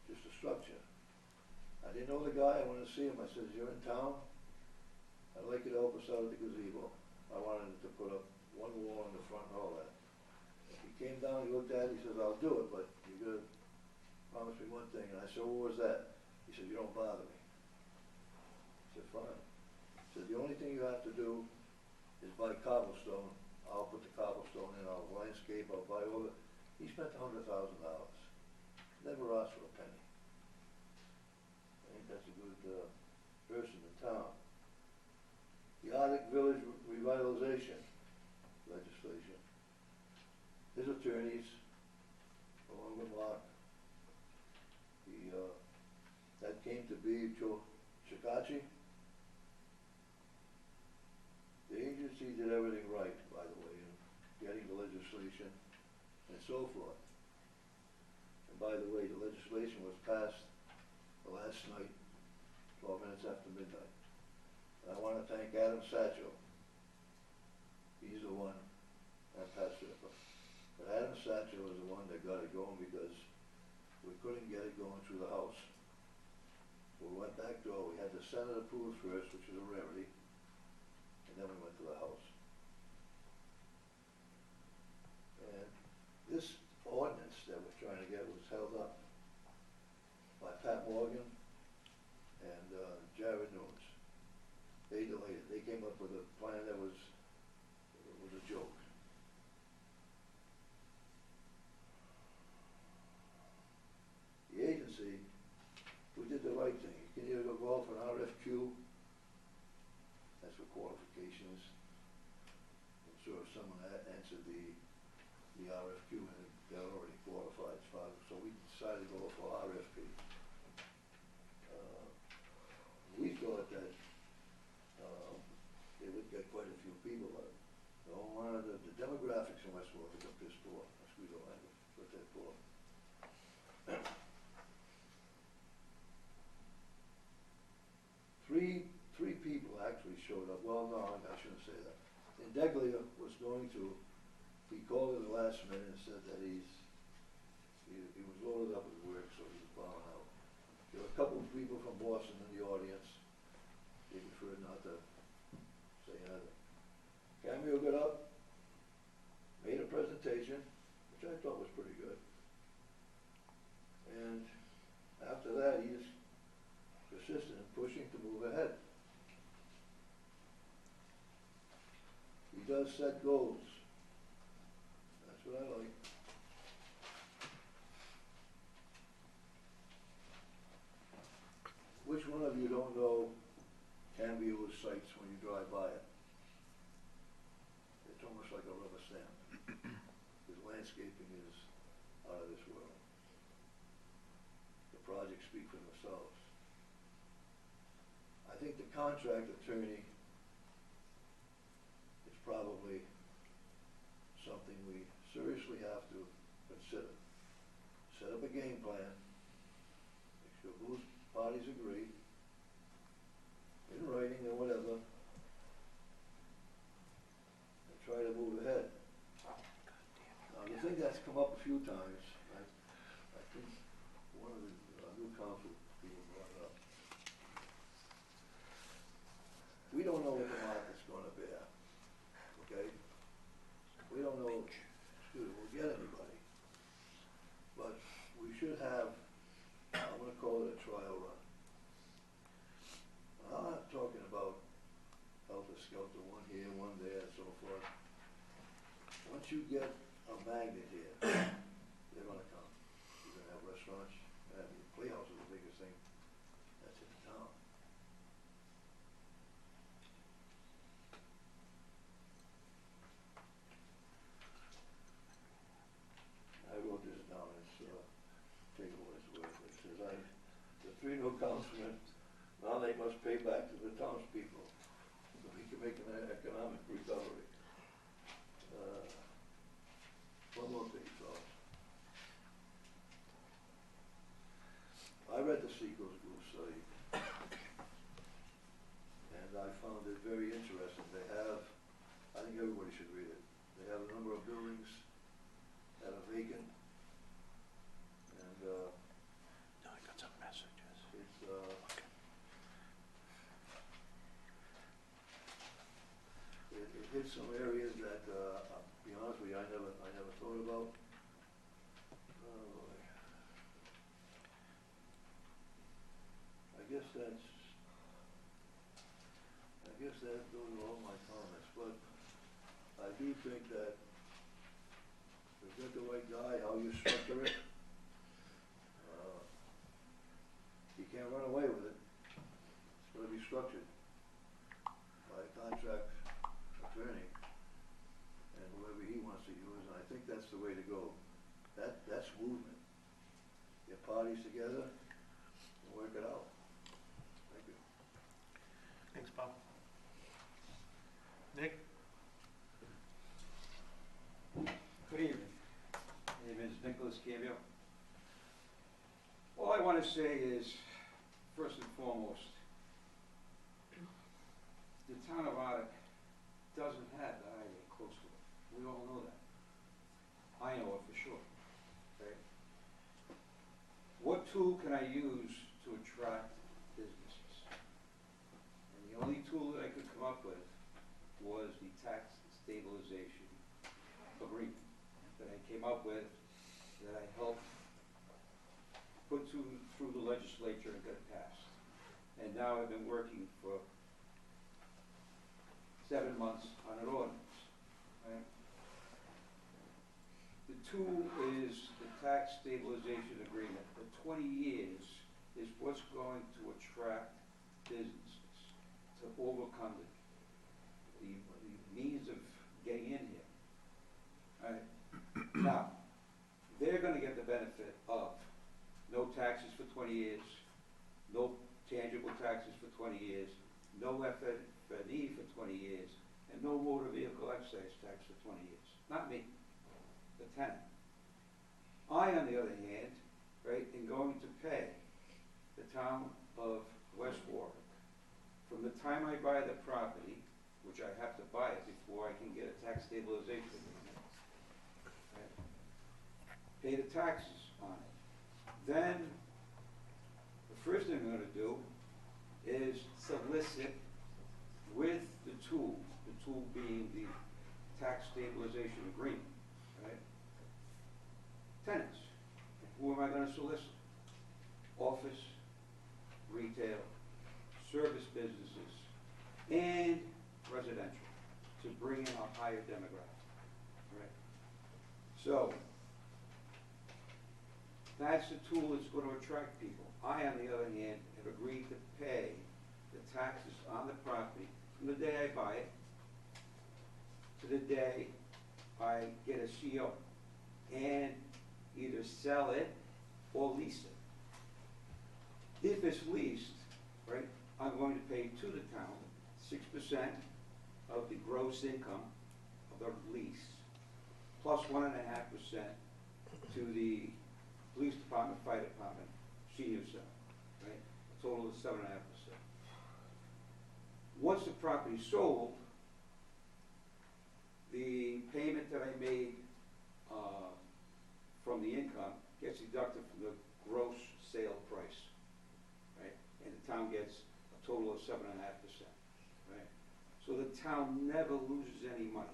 just a structure. I didn't know the guy, I wanted to see him, I said, you're in town? I'd like you to help us out at the gazebo. I wanted to put up 1 wall in the front and all that. He came down, he looked at it, he says, I'll do it, but you gotta promise me one thing. And I said, what was that? He said, you don't bother me. I said, fine. He said, the only thing you have to do is buy cobblestone. I'll put the cobblestone in, I'll landscape, I'll buy all the. He spent $100,000. Never asked for a penny. I think that's a good person in town. The Arctic Village revitalization legislation. His attorneys, along with Mark, that came to be Joe Chikachi. The agency did everything right, by the way, in getting the legislation and so forth. And by the way, the legislation was passed the last night, 12 minutes after midnight. And I want to thank Adam Satchel. He's the one, and Pat Stripper. But Adam Satchel is the one that got it going because we couldn't get it going through the House. We went back door, we had the Senate approve first, which is a rarity, and then we went to the House. And this ordinance that we're trying to get was held up by Pat Morgan and Jared Nunes. They delayed it. They came up with a plan that was a joke. The agency someone answered the RFQ, and they're already qualified as far, so we decided to go for RFP. We thought that, it would get quite a few people, but, one of the demographics in West Warwick are piss poor, excuse the language, but they're poor. Three people actually showed up, well, no, I shouldn't say that. Indeglia was going to, he called at the last minute and said that he was loaded up with work, so he was bowing out. There were a couple of people from Boston in the audience, they preferred not to say anything. Cameo got up, made a presentation, which I thought was pretty good. And after that, he just persisted in pushing to move ahead. He does set goals. That's what I like. Which one of you don't know Cambio's sites when you drive by it? It's almost like a rubber stamp. His landscaping is out of this world. The projects speak for themselves. I think the contract attorney is probably something we seriously have to consider. Set up a game plan, make sure both parties agree, in writing or whatever, and try to move ahead. Now, the thing that's come up a few times, I think one of the new council people brought it up. We don't know what the market's gonna bear, okay? We don't know, we'll get anybody. But we should have, I'm gonna call it a trial run. I'm not talking about helter-skelter, one here, one there, and so forth. Once you get a magnet here, they're gonna come. You're gonna have restaurants, Playhouse is the biggest thing that's in town. I wrote this down, take it what it's worth. It says, the three new councilmen, now they must pay back to the townspeople so we can make an economic recovery. One more thing, fellas. I read the Seacoast Group study, and I found it very interesting. They have, I think everybody should read it. They have a number of buildings that are vacant, and No, I got some messages. it's it hits some areas that, I'll be honest with you, I never thought about. Oh, boy. I guess that those are all my comments, but I do think that we've got the right guy, how you structure it. You can't run away with it. It's gonna be structured by a contract attorney and whoever he wants to use, and I think that's the way to go. That's movement. Get parties together and work it out. Thank you. Thanks, Bob. Nick? Good evening. My name is Nicholas Cambio. All I want to say is, first and foremost, the town of Arctic doesn't have the highway close to it. We all know that. I know it for sure. Okay? What tool can I use to attract businesses? And the only tool that I could come up with was the tax stabilization agreement that I came up with, that I helped put through the legislature and got passed. And now I've been working for 7 months on an ordinance. Right? The tool is the tax stabilization agreement. The 20 years is what's going to attract businesses to overcome the means of getting in here. 20 years, no FF&E for 20 years, and no motor vehicle excise tax for 20 years. Not me, the tenant. I, on the other hand, right, am going to pay the town of West Warwick from the time I buy the property, which I have to buy it before I can get a tax stabilization agreement, right? Pay the taxes on it. Then, the first thing I'm gonna do is solicit with the tool being the tax stabilization agreement, right? Tenants. Who am I gonna solicit? Office, retail, service businesses, and residential, to bring in a higher demographic, right? So, that's the tool that's gonna attract people. I, on the other hand, have agreed to pay the taxes on the property from the day I buy it to the day I get a CO, and either sell it or lease it. If it's leased, right, I'm going to pay to the town 6% of the gross income of the lease, plus 1.5% to the police department, fire department, senior center, right? A total of 7.5%. Once the property's sold, the payment that I made from the income gets deducted from the gross sale price, right? And the town gets a total of 7.5%, right? So the town never loses any money.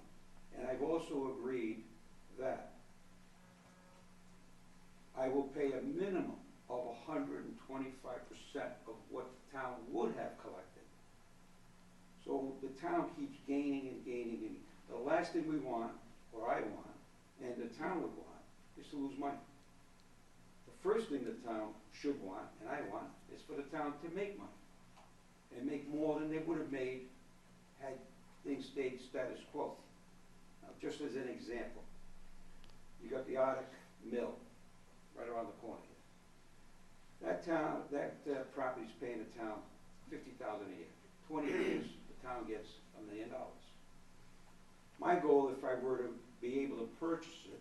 And I've also agreed that I will pay a minimum of 125% of what the town would have collected. So the town keeps gaining and gaining and the last thing we want, or I want, and the town would want, is to lose money. The first thing the town should want, and I want, is for the town to make money. And make more than they would have made had things stayed status quo. Now, just as an example, you got the Arctic Mill right around the corner here. That property's paying the town $50,000 a year. 20 years, the town gets $1 million. My goal, if I were to be able to purchase it,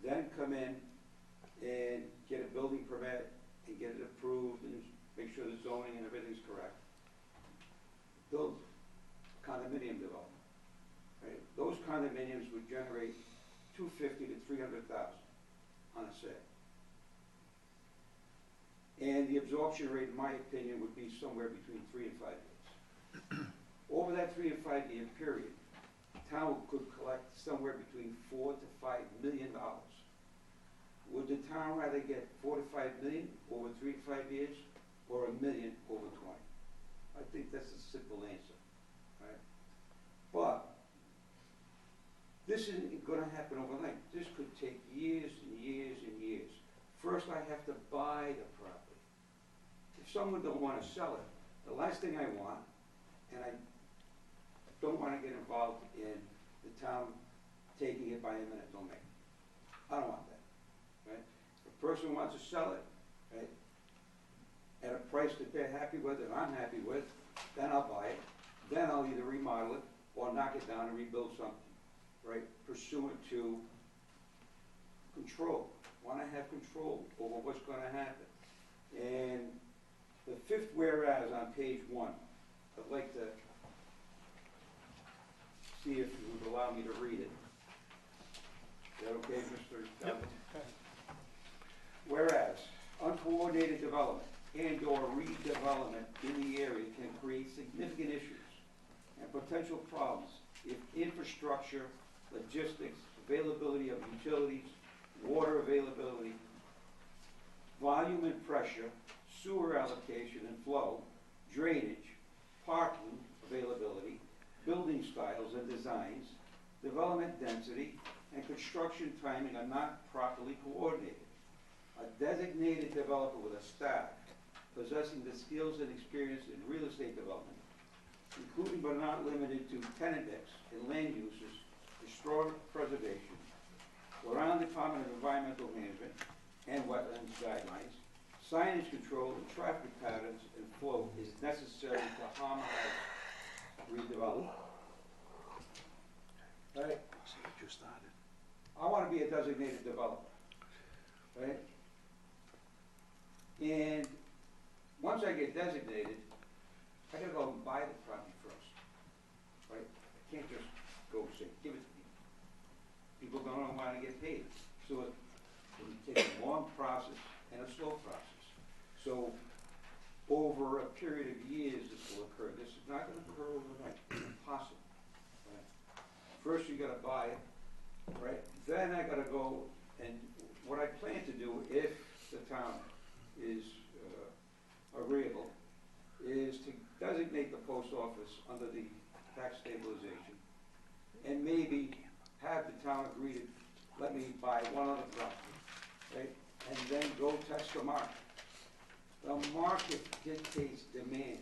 then come in and get a building permit and get it approved and make sure the zoning and everything's correct, build condominium development, right? Those condominiums would generate $250,000 to $300,000 on a sale. And the absorption rate, in my opinion, would be somewhere between 3 and 5 years. Over that 3 and 5 year period, town could collect somewhere between $4 to $5 million. Would the town rather get $4 to $5 million over 3 to 5 years, or $1 million over 20? I think that's a simple answer, right? But this isn't going to happen overnight. This could take years and years and years. First, I have to buy the property. If someone don't want to sell it, the last thing I want, and I don't want to get involved in the town taking it by eminent domain. I don't want that, right? If a person wants to sell it, right, at a price that they're happy with and I'm happy with, then I'll buy it. Then I'll either remodel it or knock it down and rebuild something, right? Pursuant to control. Want to have control over what's going to happen. And the fifth whereas on page 1, I'd like to see if you would allow me to read it. Is that okay, Mr. Yep. Whereas uncoordinated development and/or redevelopment in the area can create significant issues and potential problems if infrastructure, logistics, availability of utilities, water availability, volume and pressure, sewer allocation and flow, drainage, parking availability, building styles and designs, development density, and construction timing are not properly coordinated. A designated developer with a staff possessing the skills and experience in real estate development, including but not limited to tenant mix and land uses, historic preservation, Rhode Island Department of Environmental Management and Wetlands Guidelines, signage control and traffic patterns and flow is necessary to harmonize redevelopment. Right? I wanna be a designated developer, right? And once I get designated, I gotta go and buy the property first, right? I can't just go say, give it to me. People don't want to get paid, so it takes a long process and a slow process. So over a period of years, this will occur. This is not gonna occur overnight, it's impossible, right? First you gotta buy it, right? Then I gotta go, and what I plan to do, if the town is agreeable, is to designate the post office under the tax stabilization, and maybe have the town agree to let me buy one other property, right? And then go test the market. The market dictates demand.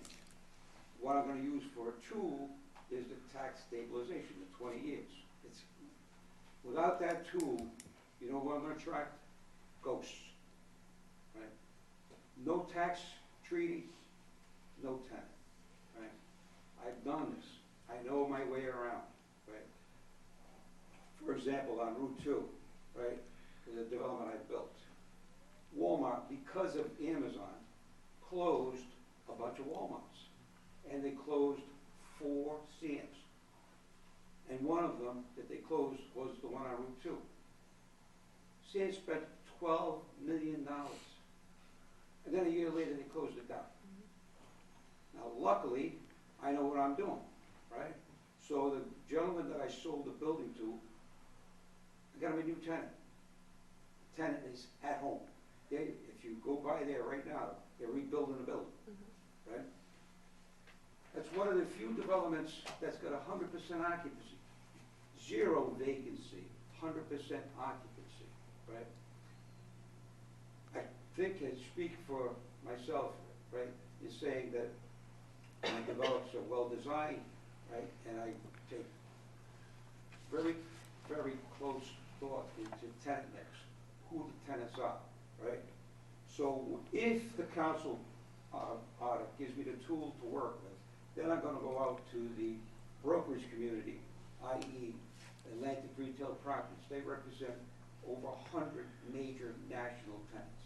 What I'm gonna use for a tool is the tax stabilization, the 20 years. It's, without that tool, you know what I'm gonna attract? Ghosts, right? No tax treaty, no tenant, right? I've done this. I know my way around, right? For example, on Route 2, right, is a development I built. Walmart, because of Amazon, closed a bunch of Walmarts. And they closed 4 Sam's. And one of them that they closed was the one on Route 2. Sam's spent $12 million. And then a year later, they closed it down. Now, luckily, I know what I'm doing, right? So the gentleman that I sold the building to, I got him a new tenant. The tenant is at home. If you go by there right now, they're rebuilding the building, right? That's one of the few developments that's got 100% occupancy, 0 vacancy, 100% occupancy, right? I think I speak for myself, right, in saying that my developments are well designed, right, and I take very, very close thought into tenant mix, who the tenants are, right? So if the council gives me the tool to work with, then I'm gonna go out to the brokerage community, i.e. Atlantic Retail Properties. They represent over 100 major national tenants.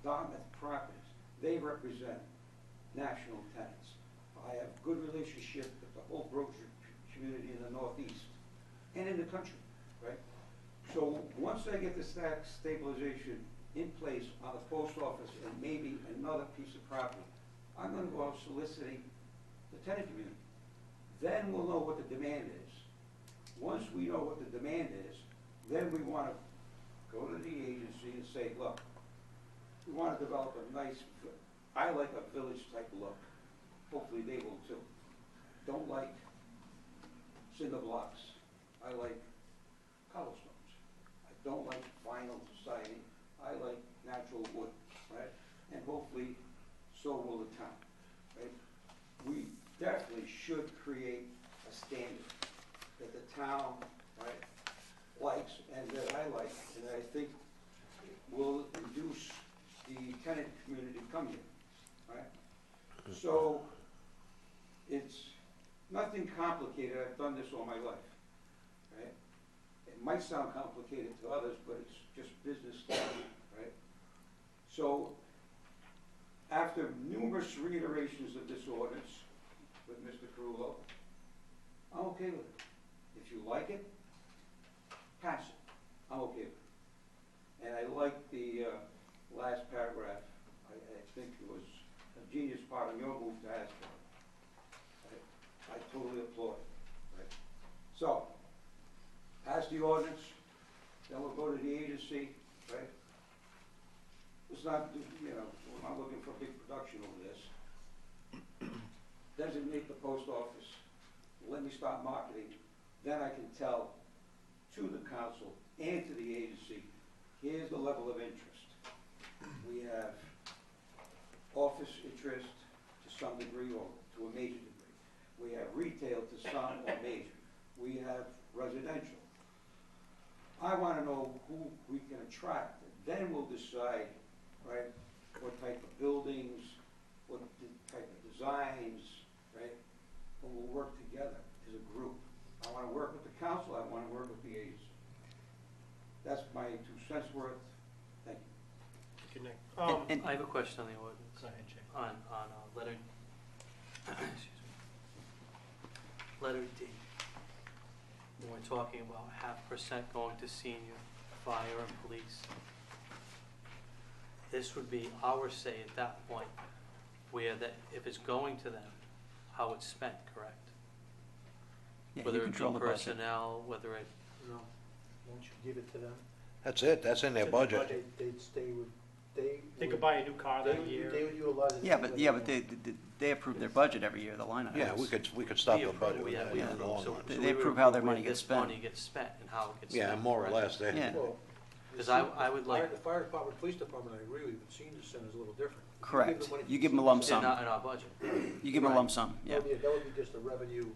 Dartmouth Properties, they represent national tenants. I have good relationship with the whole brokerage community in the Northeast and in the country, right? So once I get the tax stabilization in place on the post office and maybe another piece of property, I'm gonna go out soliciting the tenant community. Then we'll know what the demand is. Once we know what the demand is, then we wanna go to the agency and say, look, we wanna develop a nice, I like a village type look. Hopefully they will too. Don't like cinder blocks. I like cobblestones. I don't like vinyl siding. I like natural wood, right? And hopefully so will the town, right? We definitely should create a standard that the town, right, likes and that I like, and that I think will reduce the tenant community to come here, right? So it's nothing complicated. I've done this all my life, right? It might sound complicated to others, but it's just business stuff, right? So after numerous reiterations of this ordinance with Mr. Carullo, I'm okay with it. If you like it, pass it. I'm okay with it. And I like the last paragraph. I think it was a genius part of your move to ask for it. I totally applaud it. Right? So, pass the ordinance, then we'll go to the agency, right? It's not, you know, we're not looking for a big production over this. Designate the post office, let me start marketing, then I can tell to the council and to the agency, here's the level of interest. We have office interest to some degree or to a major degree. We have retail to some or major. We have residential. I want to know who we can attract. Then we'll decide, right, what type of buildings, what type of designs, right? And we'll work together as a group. I wanna work with the council, I wanna work with the agency. That's my 2 cents worth. Thank you. Good night. And- I have a question on the ordinance. Go ahead, Jay. On letter, excuse me, letter D. When we're talking about 0.5% going to senior, fire, and police. This would be our say at that point, where that, if it's going to them, how it's spent, correct? Yeah, you Whether it be control the budget. personnel, whether it, Won't you give it to them? That's it, that's in their budget. They'd stay with, They would- could buy a new car they that would- year. They would utilize it. Yeah, but they approve their budget every year, the line items. Yeah, we could stop we the approve, budget with yeah, that. we in the approve. long So- run. They so we would approve how their where money gets this spent. money gets spent and how it gets spent. Yeah, more or correct? less, Yeah. Well, Because I would like, The fire department, police department, I agree with you, but senior center is a little different. Correct. money You to give them a senior lump center. they're sum. not in our budget. You give them a Right. lump sum, yeah. That would be just a revenue,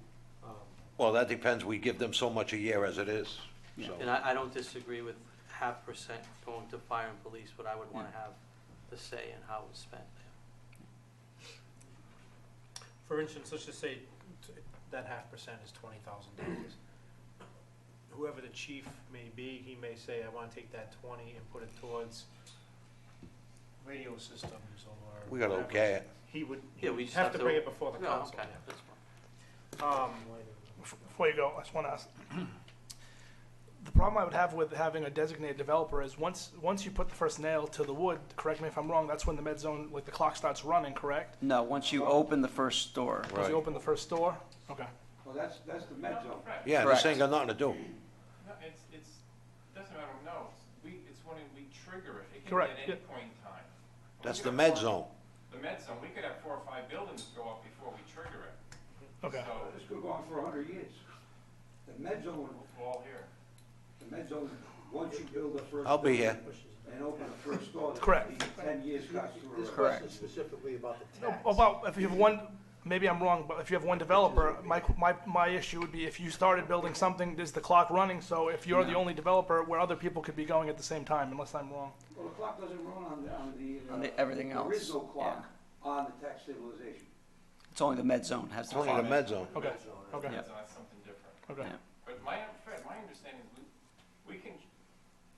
Well, that depends, we give them so much a year as it is, so. And I don't disagree with 0.5% going to fire and police, but I would wanna have the say in how it's spent. For instance, let's just say that 0.5% is $20,000. Whoever the chief may be, he may say, I wanna take that 20 and put it towards radio systems or We gotta whatever. okay it. He would Yeah, we just have to bring it before the No, council. okay, yeah. that's fine. Before you go, I just want to ask. The problem I would have with having a designated developer is once you put the first nail to the wood, correct me if I'm wrong, that's when the med zone, like the clock starts running, correct? No, once you open the first store. Once Right. you open the first store? Okay. Well, that's the med zone. Yeah, this ain't got nothing to do. No, it doesn't matter, no, it's when we trigger it. It can Correct, be at any yeah. point in time. That's We the could med have zone. The med zone, we could have 4 or 5 buildings go up before we trigger it. Okay. So, This could go on for 100 years. The med zone, we'll fall here. the med zone, once you build the first. I'll be here. building And open the first store. that Correct. could be 10 years constitutional. this Correct. question is specifically about the No, tax. about, if you have one, maybe I'm wrong, but if you have one developer, my issue would be if you started building something, is the clock running? So if you're the No. only developer, where other people could be going at the same time, unless I'm wrong. Well, the clock doesn't run on On the everything There is else, no clock on the tax stabilization. It's only the med zone has It's the only clock. the med zone. Okay, So okay, Yeah. that's something different. okay. Yeah. But Fred, my understanding is we can,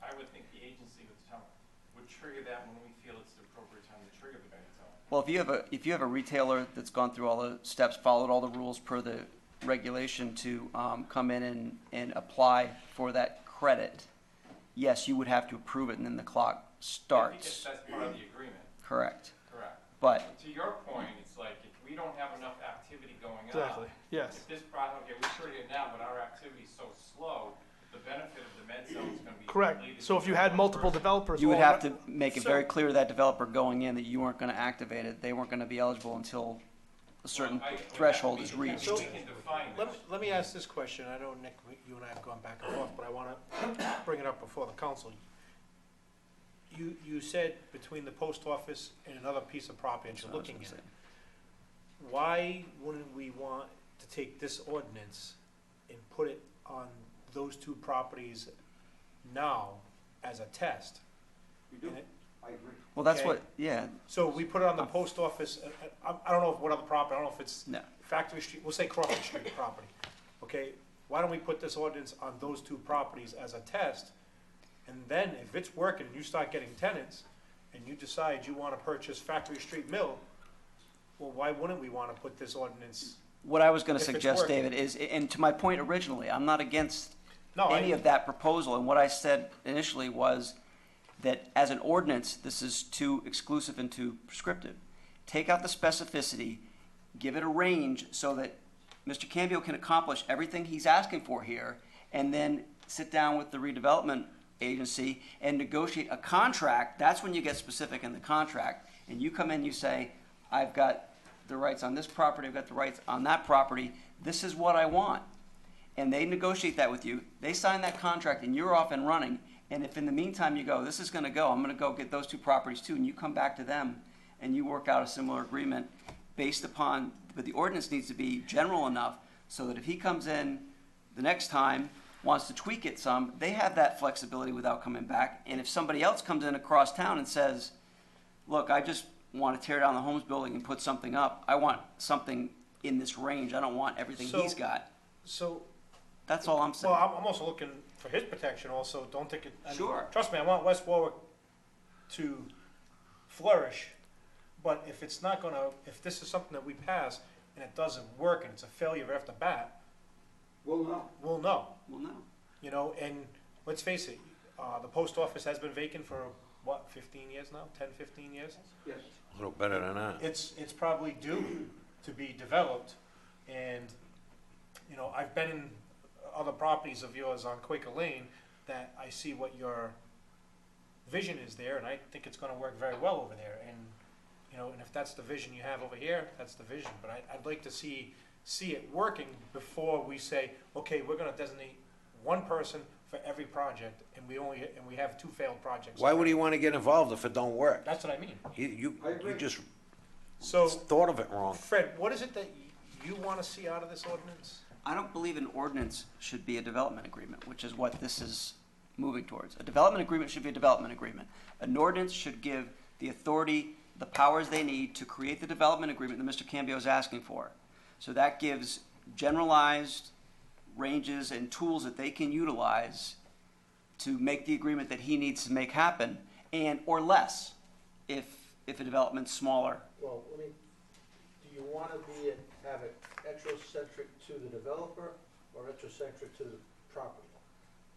I would think the agency would trigger that when we feel it's the appropriate time to trigger the med zone. Well, if you have a retailer that's gone through all the steps, followed all the rules per the regulation to come in and apply for that credit, yes, you would have to approve it and then the clock If starts. that's part of the agreement, Correct. correct. But To your point, it's like if we don't have enough activity going on. Exactly, yes. If this project, okay, we triggered it now, but our activity's so slow, the benefit of the med zone is gonna be. Correct. completed So if you within had one multiple person. developers. you would all have re- to make it very clear to that developer going in that you weren't gonna activate it. They weren't gonna be eligible until a certain Well, threshold we is can- reached. We can define this. Let me ask this question. I know, Nick, you and I have gone back and forth, but I want to bring it up before the council. You said between the post office and another piece of property that That's you're what I was looking gonna at, say. why wouldn't we want to take this ordinance and put it on those 2 properties now as a test? We do, And it- I agree. Well, that's Okay. what, yeah, So we put it on the post office, I don't know what other property, I don't know if it's no. Factory Street, we'll say Crawford Street property, okay? Why don't we put this ordinance on those 2 properties as a test? And then if it's working and you start getting tenants and you decide you wanna purchase Factory Street Mill, well, why wouldn't we wanna put this ordinance? What I was gonna If it's suggest, working. David, is, and to my point originally, I'm not against No, any of that proposal, and what I said initially was that as an ordinance, this is too exclusive and too prescriptive. Take out the specificity, give it a range so that Mr. Cambio can accomplish everything he's asking for here, and then sit down with the redevelopment agency and negotiate a contract. That's when you get specific in the contract, and you come in, you say, I've got the rights on this property, I've got the rights on that property, this is what I want. And they negotiate that with you, they sign that contract, and you're off and running. And if in the meantime you go, this is gonna go, I'm gonna go get those 2 properties too, and you come back to them and you work out a similar agreement based upon, but the ordinance needs to be general enough so that if he comes in the next time, wants to tweak it some, they have that flexibility without coming back. And if somebody else comes in across town and says, look, I just want to tear down the Holmes building and put something up. I want something in this range. I don't want everything he's So- got. So, That's all I'm saying. well, I'm also looking for his protection also, don't take it, I mean, Sure. trust me, I want West Warwick to flourish, but if it's not gonna, if this is something that we pass and it doesn't work and it's a failure after bat, Well, no. we'll know, Well, no. you know, and let's face it, the post office has been vacant for, what, 15 years now, 10, 15 years? Yes. A little better than that. It's probably due to be developed, and, you know, I've been in other properties of yours on Quaker Lane that I see what your vision is there, and I think it's gonna work very well over there, and, you know, and if that's the vision you have over here, that's the vision, but I'd like to see it working before we say, okay, we're gonna designate one person for every project, and we have 2 failed projects. Why would he wanna get involved if it don't work? That's what I mean. You I agree. just So, thought of it wrong. Fred, what is it that you wanna see out of this ordinance? I don't believe an ordinance should be a development agreement, which is what this is moving towards. A development agreement should be a development agreement. An ordinance should give the authority the powers they need to create the development agreement that Mr. Cambio is asking for. So that gives generalized ranges and tools that they can utilize to make the agreement that he needs to make happen, and, or less, if a development's smaller. Well, do you wanna have it exocentric to the developer or exocentric to the property?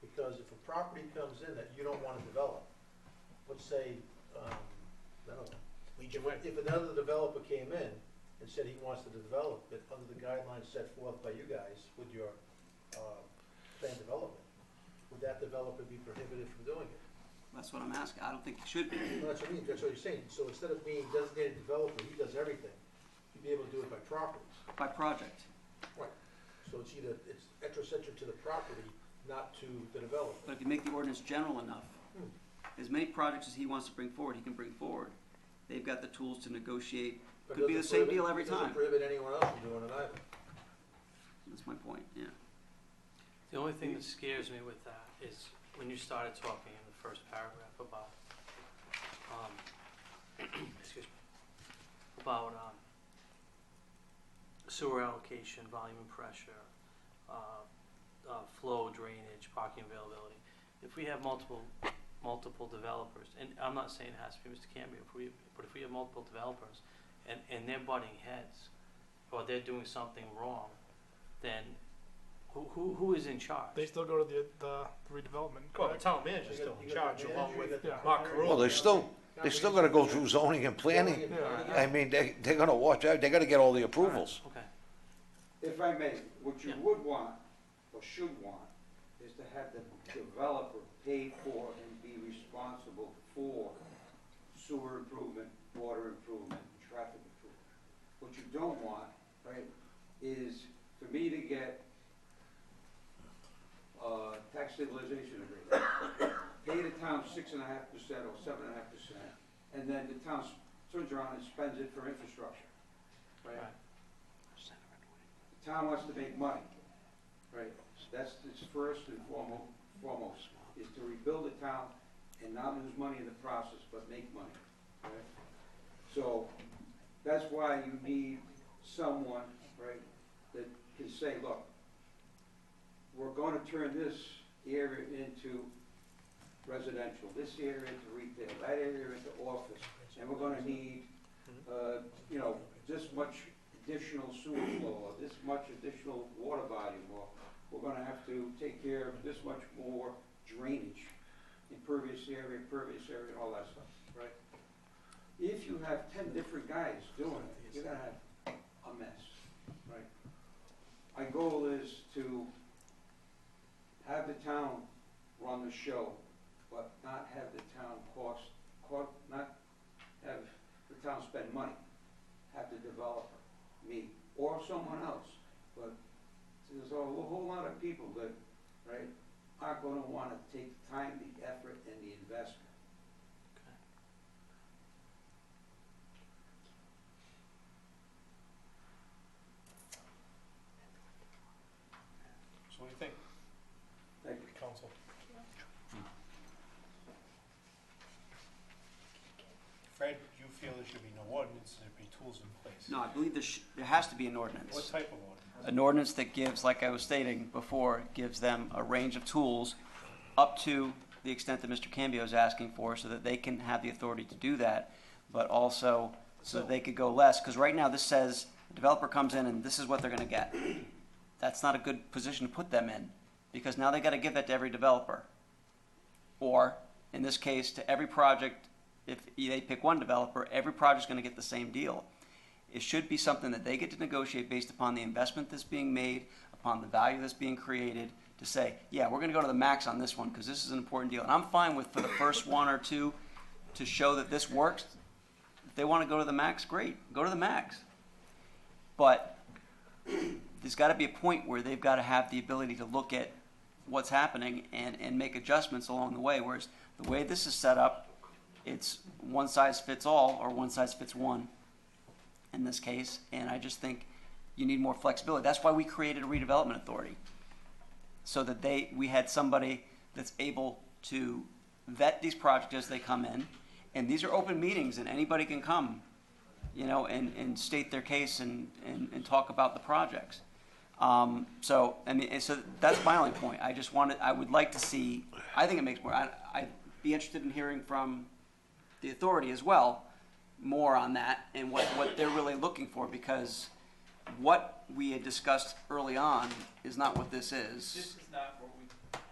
Because if a property comes in that you don't wanna develop, let's say, I don't know, Legion Way. if another developer came in and said he wants to develop it under the guidelines set forth by you guys with your, planned development, would that developer be prohibited from doing it? That's what I'm asking. I don't think it should be. Well, that's what I mean, that's what you're saying, so instead of being designated developer, he does everything, you'd be able to do it by properties. By project. Right. So it's extracentric to the property, not to the developer. But if you make the ordinance general enough, as many projects as he wants to bring forward, he can bring forward. They've got the tools to negotiate. But Could be the doesn't same prohibit- deal every it doesn't time. prohibit anyone else from doing it either. That's my point, yeah. The only thing that scares me with that is when you started talking in the first paragraph about, excuse me, about sewer allocation, volume and pressure, flow, drainage, parking availability. If we have multiple developers, and I'm not saying it has to be Mr. Cambio, but if we have multiple developers and they're butting heads, or they're doing something wrong, then who is in charge? They still go to the redevelopment. Well, the correct? town manager's still in charge along with Mark Carulli. Well, they still gotta go through zoning and planning. Yeah. I mean, they're gonna watch out, they gotta get all the approvals. Okay. If I may, what you Yeah. would want, or should want, is to have the developer pay for and be responsible for sewer improvement, water improvement, and traffic improvement. What you don't want, right, is for me to get tax stabilization agreement, pay the town 6.5% or 7.5%, and then the town turns around and spends it for infrastructure, right? Right. The town wants to make money, right? That's its first and foremost, is to rebuild the town and not lose money in the process, but make money, right? So, that's why you need someone, right, that can say, look, we're gonna turn this area into residential, this area into retail, that area into office, and we're gonna need, this much additional sewer flow, or this much additional water volume, or we're gonna have to take care of this much more drainage, impervious area, and all that stuff, right? If you have 10 different guys doing it, you're gonna have a mess, right? My goal is to have the town run the show, but not have the town not have the town spend money, have the developer, me, or someone else. But there's a whole lot of people that, right, aren't gonna wanna take the time, the effort, and the investment. So what do you think, Thank you. council? Fred, you should be no ordinance, there'd be tools in place. No, I believe there has to be an ordinance. What type of ordinance? An ordinance that gives, like I was stating before, gives them a range of tools up to the extent that Mr. Cambio is asking for, so that they can have the authority to do that, but also so that they could go less. Because right now, this says the developer comes in and this is what they're gonna get. That's not a good position to put them in, because now they gotta give that to every developer. Or, in this case, to every project, if they pick one developer, every project's gonna get the same deal. It should be something that they get to negotiate based upon the investment that's being made, upon the value that's being created, to say, yeah, we're gonna go to the max on this one, because this is an important deal. And I'm fine with, for the first one or two, to show that this works. If they wanna go to the max, great, go to the max. But there's gotta be a point where they've gotta have the ability to look at what's happening and make adjustments along the way, whereas the way this is set up, it's one size fits all, or one size fits one in this case, and I just think you need more flexibility. That's why we created a redevelopment authority, so that we had somebody that's able to vet these projects as they come in, and these are open meetings, and anybody can come, you know, and state their case and talk about the projects. So, I mean, so that's my only point. I would like to see, I think it makes more, I'd be interested in hearing from the authority as well, more on that, and what they're really looking for, because what we had discussed early on is not what this is. This is not what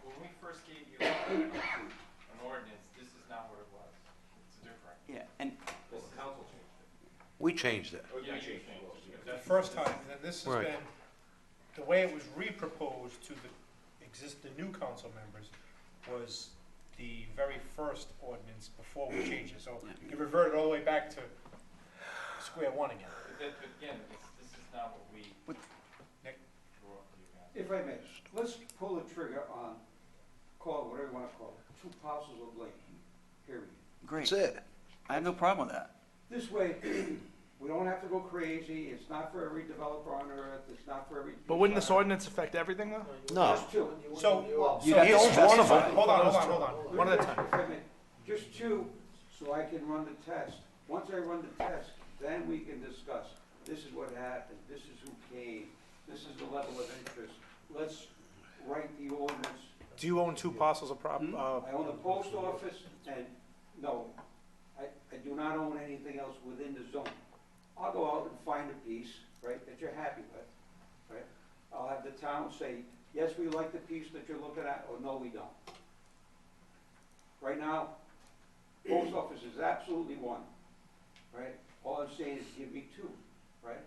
when we first gave you an ordinance, this is not what it was. It's different. Yeah, and This is council changed it. We changed it. Oh, yeah, you changed it. The first time, and then this has Right. been, the way it was re-proposed to the new council members was the very first ordinance before we changed it. So it reverted all the way back to square one again. But again, this is not what we Nick? grew up with, you guys. If I may, let's pull the trigger on, call it whatever you wanna call it, 2 parcels of land, period. great. That's it. I have no problem with that. This way, we don't have to go crazy, it's not for every developer on earth, it's not for every. But wouldn't this ordinance affect everything though? No. Just 2. So, He owns one of them. hold on, one at a time. If I may, just 2, so I can run the test. Once I run the test, then we can discuss, this is what happened, this is who came, this is the level of interest. Let's write the ordinance. Do you own 2 parcels of I own the post office, and, no, I do not own anything else within the zone. I'll go out and find a piece, right, that you're happy with, right? I'll have the town say, yes, we like the piece that you're looking at, or no, we don't. Right now, post office is absolutely 1, right? All I'm saying is give me 2, right?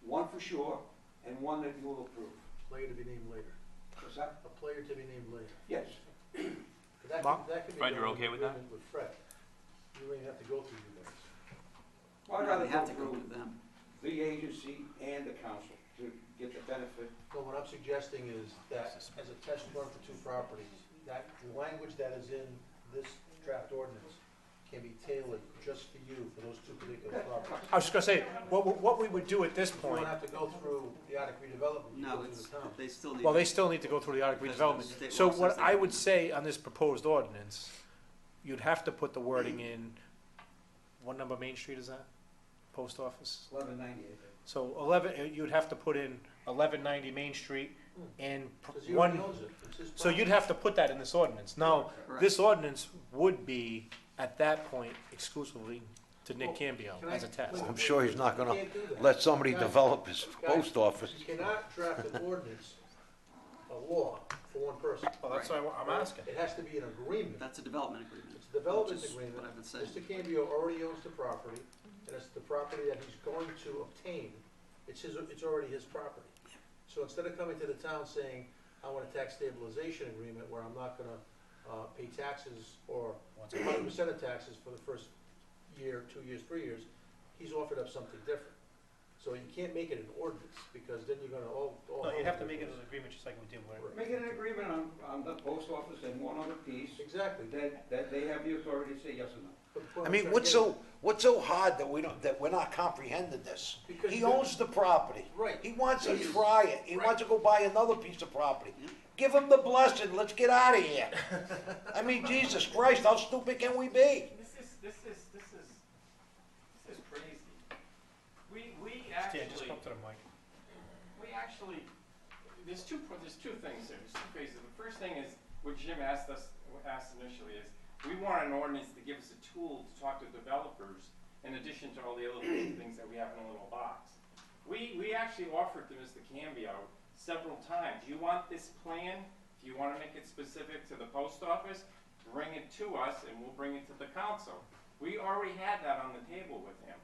1 for sure, and 1 that you will approve. Player to be named later. What's that? A player to be named later. Yes. That Mark? could be Fred, done you're in okay with that? agreement With Fred. You don't even have to go through you guys. Well, I'd They rather have go to go through with them. the agency and the council to get the benefit. So what I'm suggesting is that as a test run for 2 properties, that the language that is in this draft ordinance can be tailored just for you for those 2 particular properties. I was just gonna say, what we would do at this You point, don't have to go through the Arctic redevelopment, you No, go through the town. they still need. well, they still need to go through the Arctic Because the redevelopment. state So law says what they I can. would say on this proposed ordinance, you'd have to put the wording in, what number Main Street is that? Post office? 1198. So 11, you'd have to put in 1190 Main Street and Because he already 1, owns it. It's his so you'd property. have to put that in this ordinance. Now, Correct. this ordinance would be, at that point, exclusively to Nick Cambio Can I- as a test. I'm sure he's not You gonna can't do that. let somebody Guys, develop his guys, post office. You cannot draft an ordinance, a law, for 1 person. Well, that's why I'm asking. It has to be an agreement. That's a development agreement. It's a development which is agreement. What I've been saying. Mr. Cambio already owns the property, and it's the property that he's going to obtain. It's already his property. So instead of coming to the town saying, I want a tax stabilization agreement where I'm not gonna, pay taxes or 100% of taxes for the first year, 2 years, 3 years, he's offered up something different. So you can't make it an ordinance, because then you're gonna all. No, you'd have to make it an agreement just like we did with. Make it an agreement on the post office and 1 other piece, Exactly. that they have the authority to say yes or no. But the point I I'm mean, trying what's to get so hard that we're not comprehending this? Because He you- owns the property. Right. He wants to try it. He Right. wants to go buy another piece of property. Give him the blessing. Let's get out of here. I mean, Jesus Christ, how stupid can we be? This is actually, there's two things there, there's two phases. The first thing is, what Jim asked initially is, we want an ordinance to give us a tool to talk to developers in addition to all the other things that we have in a little box. We actually offered to Mr. Cambio several times, you want this plan? Do you want to make it specific to the post office? Bring it to us and we'll bring it to the council. We already had that on the table with him.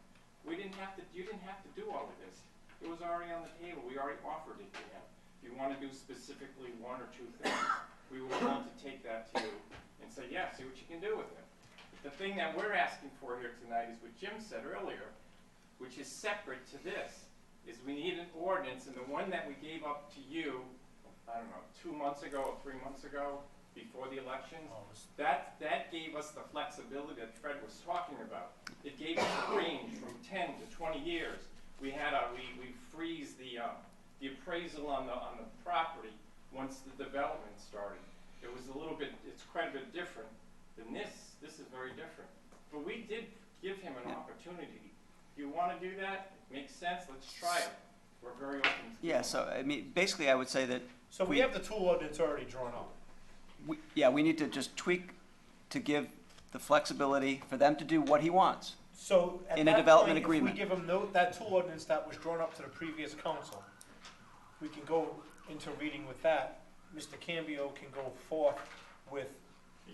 You didn't have to do all of this. It was already on the table. We already offered it to him. If you want to do specifically one or two things, we were willing to take that to you and say, yeah, see what you can do with it. But the thing that we're asking for here tonight is what Jim said earlier, which is separate to this, is we need an ordinance, and the one that we gave up to you, I don't know, 2 months ago or 3 months ago, before the elections, that gave us the flexibility that Fred was talking about. It gave us a range from 10 to 20 years. We freeze the appraisal on the property once the development started. It was a little bit, it's quite a bit different than this. This is very different. But we did give him an opportunity. If you want to do that, it makes sense, let's try it. We're very open to Yeah, so, I mean, basically, I would say that, So we have the tool ordinance already drawn up. we need to just tweak to give the flexibility for them to do what he wants. So at In a that development point, agreement. if we give them that tool ordinance that was drawn up to the previous council, we can go into reading with that. Mr. Cambio can go forth with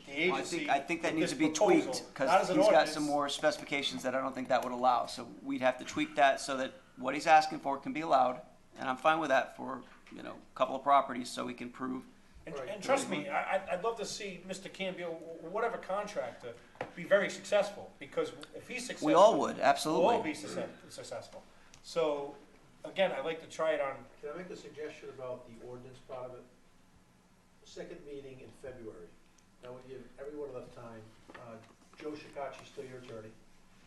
the agency. I think that with needs this to be proposal, tweaked, not because as an he's got ordinance. some more specifications that I don't think that would allow. So we'd have to tweak that so that what he's asking for can be allowed, and I'm fine with that for, a couple of properties, so we can prove. And trust me, I'd love to see Mr. Cambio, or whatever contractor, be very successful, because if he's successful. We all would, We'll absolutely. all be successful. So, again, I'd like to try it on, Can I make a suggestion about the ordinance part of it? Second meeting in February, that would give everyone enough time, Joe Shikachi's still your attorney,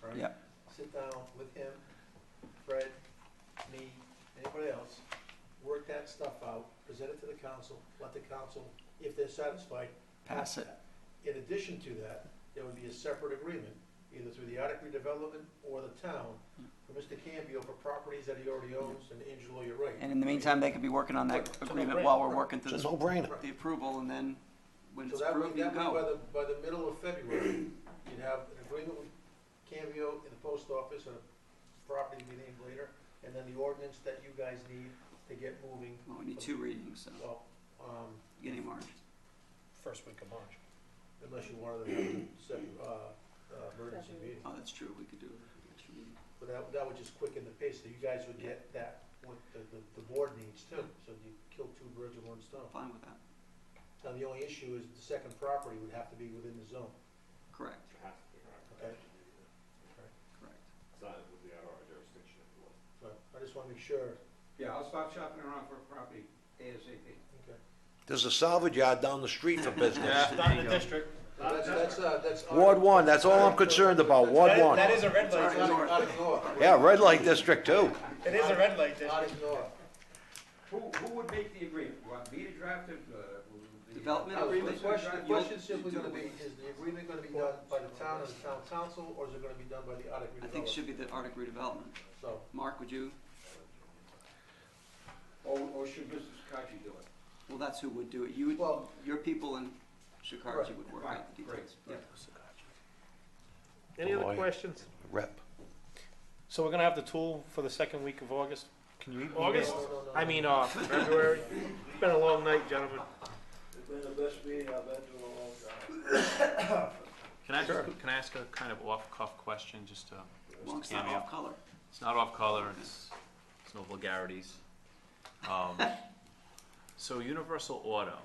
right? Yep. Sit down with him, Fred, me, anybody else, work that stuff out, present it to the council, let the council, if they're satisfied, Pass it. In addition to that, there would be a separate agreement, either through the Arctic redevelopment or the town, for Mr. Cambio for properties that he already owns, and Angelo, you're right. And in the meantime, they could be working on that It's a agreement no-brainer. while we're working through It's a no-brainer. the approval, and then when So it's that approved, way, you go. by the middle of February, you'd have an agreement with Cambio in the post office, and a property to be named later, and then the ordinance that you guys need to get moving. Well, we need 2 readings, so, Well, beginning March. first week of March. unless you wanted to have a second, emergency meeting. Oh, that's true, we could do it. But that would just quicken the pace, so you guys would get that, what the board needs too, so you kill 2 birds with 1 stone. Fine with that. Now, the only issue is the second property would have to be within the zone, Correct, It has to be, right? okay? correct. It's not, it would be out of our jurisdiction if it was. But I just wanna make sure, Yeah, I'll start shopping around for a property ASAP. okay. There's a salvage yard down the street for business. It's not in the district. That's. Ward 1, that's all I'm concerned about, Ward 1. That is a red light Out district. of north. Yeah, red light district too. It is a red light Out district. of north. Who would make the agreement? You want me to draft it? Development Now, agreement? The question's You'll simply do gonna it be, with- is the agreement gonna be done by the town and the town council, or is it gonna be done by the Arctic redevelopment? I think it should be the Arctic redevelopment. So, Mark, would you? Or should Mr. Scotchy do it? Well, that's who would do it. You would, Well- your people in Chicago Right. would work Right, out the great, details. right. Any other Boy. questions? Rep. So we're gonna have the tool for the second week of August? Can you? August? No. I mean, February. It's been a long night, gentlemen. It's been the best meeting I've been to in a long time. Can I ask a kind of off-cuff question, just to Well, Mr. it's not Cambio? off color. It's not off color, it's no vulgarities. So Universal Auto,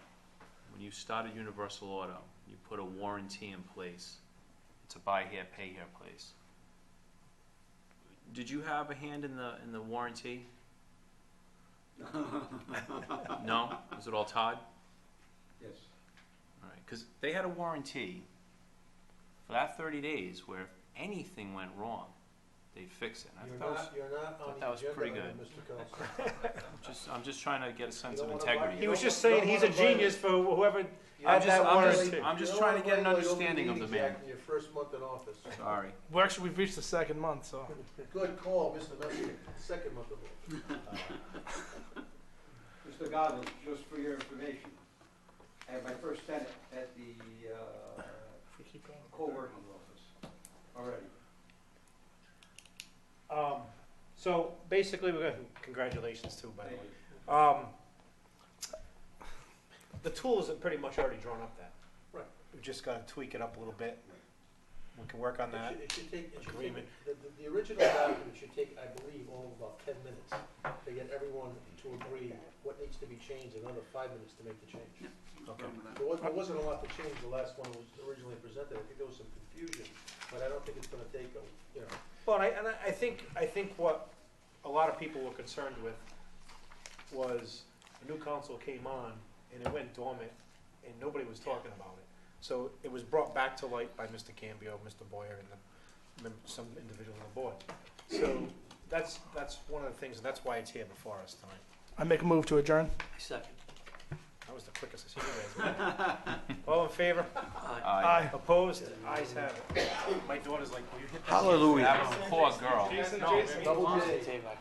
when you started Universal Auto, you put a warranty in place. It's a buy here, pay here place. Did you have a hand in the warranty? No? Was it all Todd? Yes. All right, because they had a warranty for that 30 days where if anything went wrong, they'd fix it. And I thought you're not on that the was agenda, pretty item, good. Mr. Coulson. I'm just trying to get a sense You of don't wanna integrity. He was just saying he's a genius for whoever had that I'm warranty. just trying to get an understanding of the man. In your first month in office. Sorry. Well, actually, we've reached the 2nd month, so. Good call, Mr. Messick, second month of office. regardless, just for your information, I have my first tenant at the co-working office already. So basically, we're gonna, congratulations too, by the Thank way. you. The tools are pretty much already drawn up then. Right. We've just gotta tweak it up a little bit. We can work on that. It should take, agreement. the original document should take, I believe, only about 10 minutes to get everyone to agree what needs to be changed, and another 5 minutes to make the change. Okay. There wasn't a lot to change the last one was originally presented. I think there was some confusion, but I don't think it's gonna take, you know. Well, I think what a lot of people were concerned with was a new council came on and it went dormant and nobody was talking about it. So it was brought back to light by Mr. Cambio, Mr. Boyer, and some individual on the board. So that's one of the things, and that's why it's here before us tonight. I make a move to adjourn. I second. That was the quickest I've seen you guys. All in favor? Aye. Opposed? Ayes have it. My daughter's like, will you hit that? Hallelujah. That was a poor girl. Jason, Double J. J-Mac.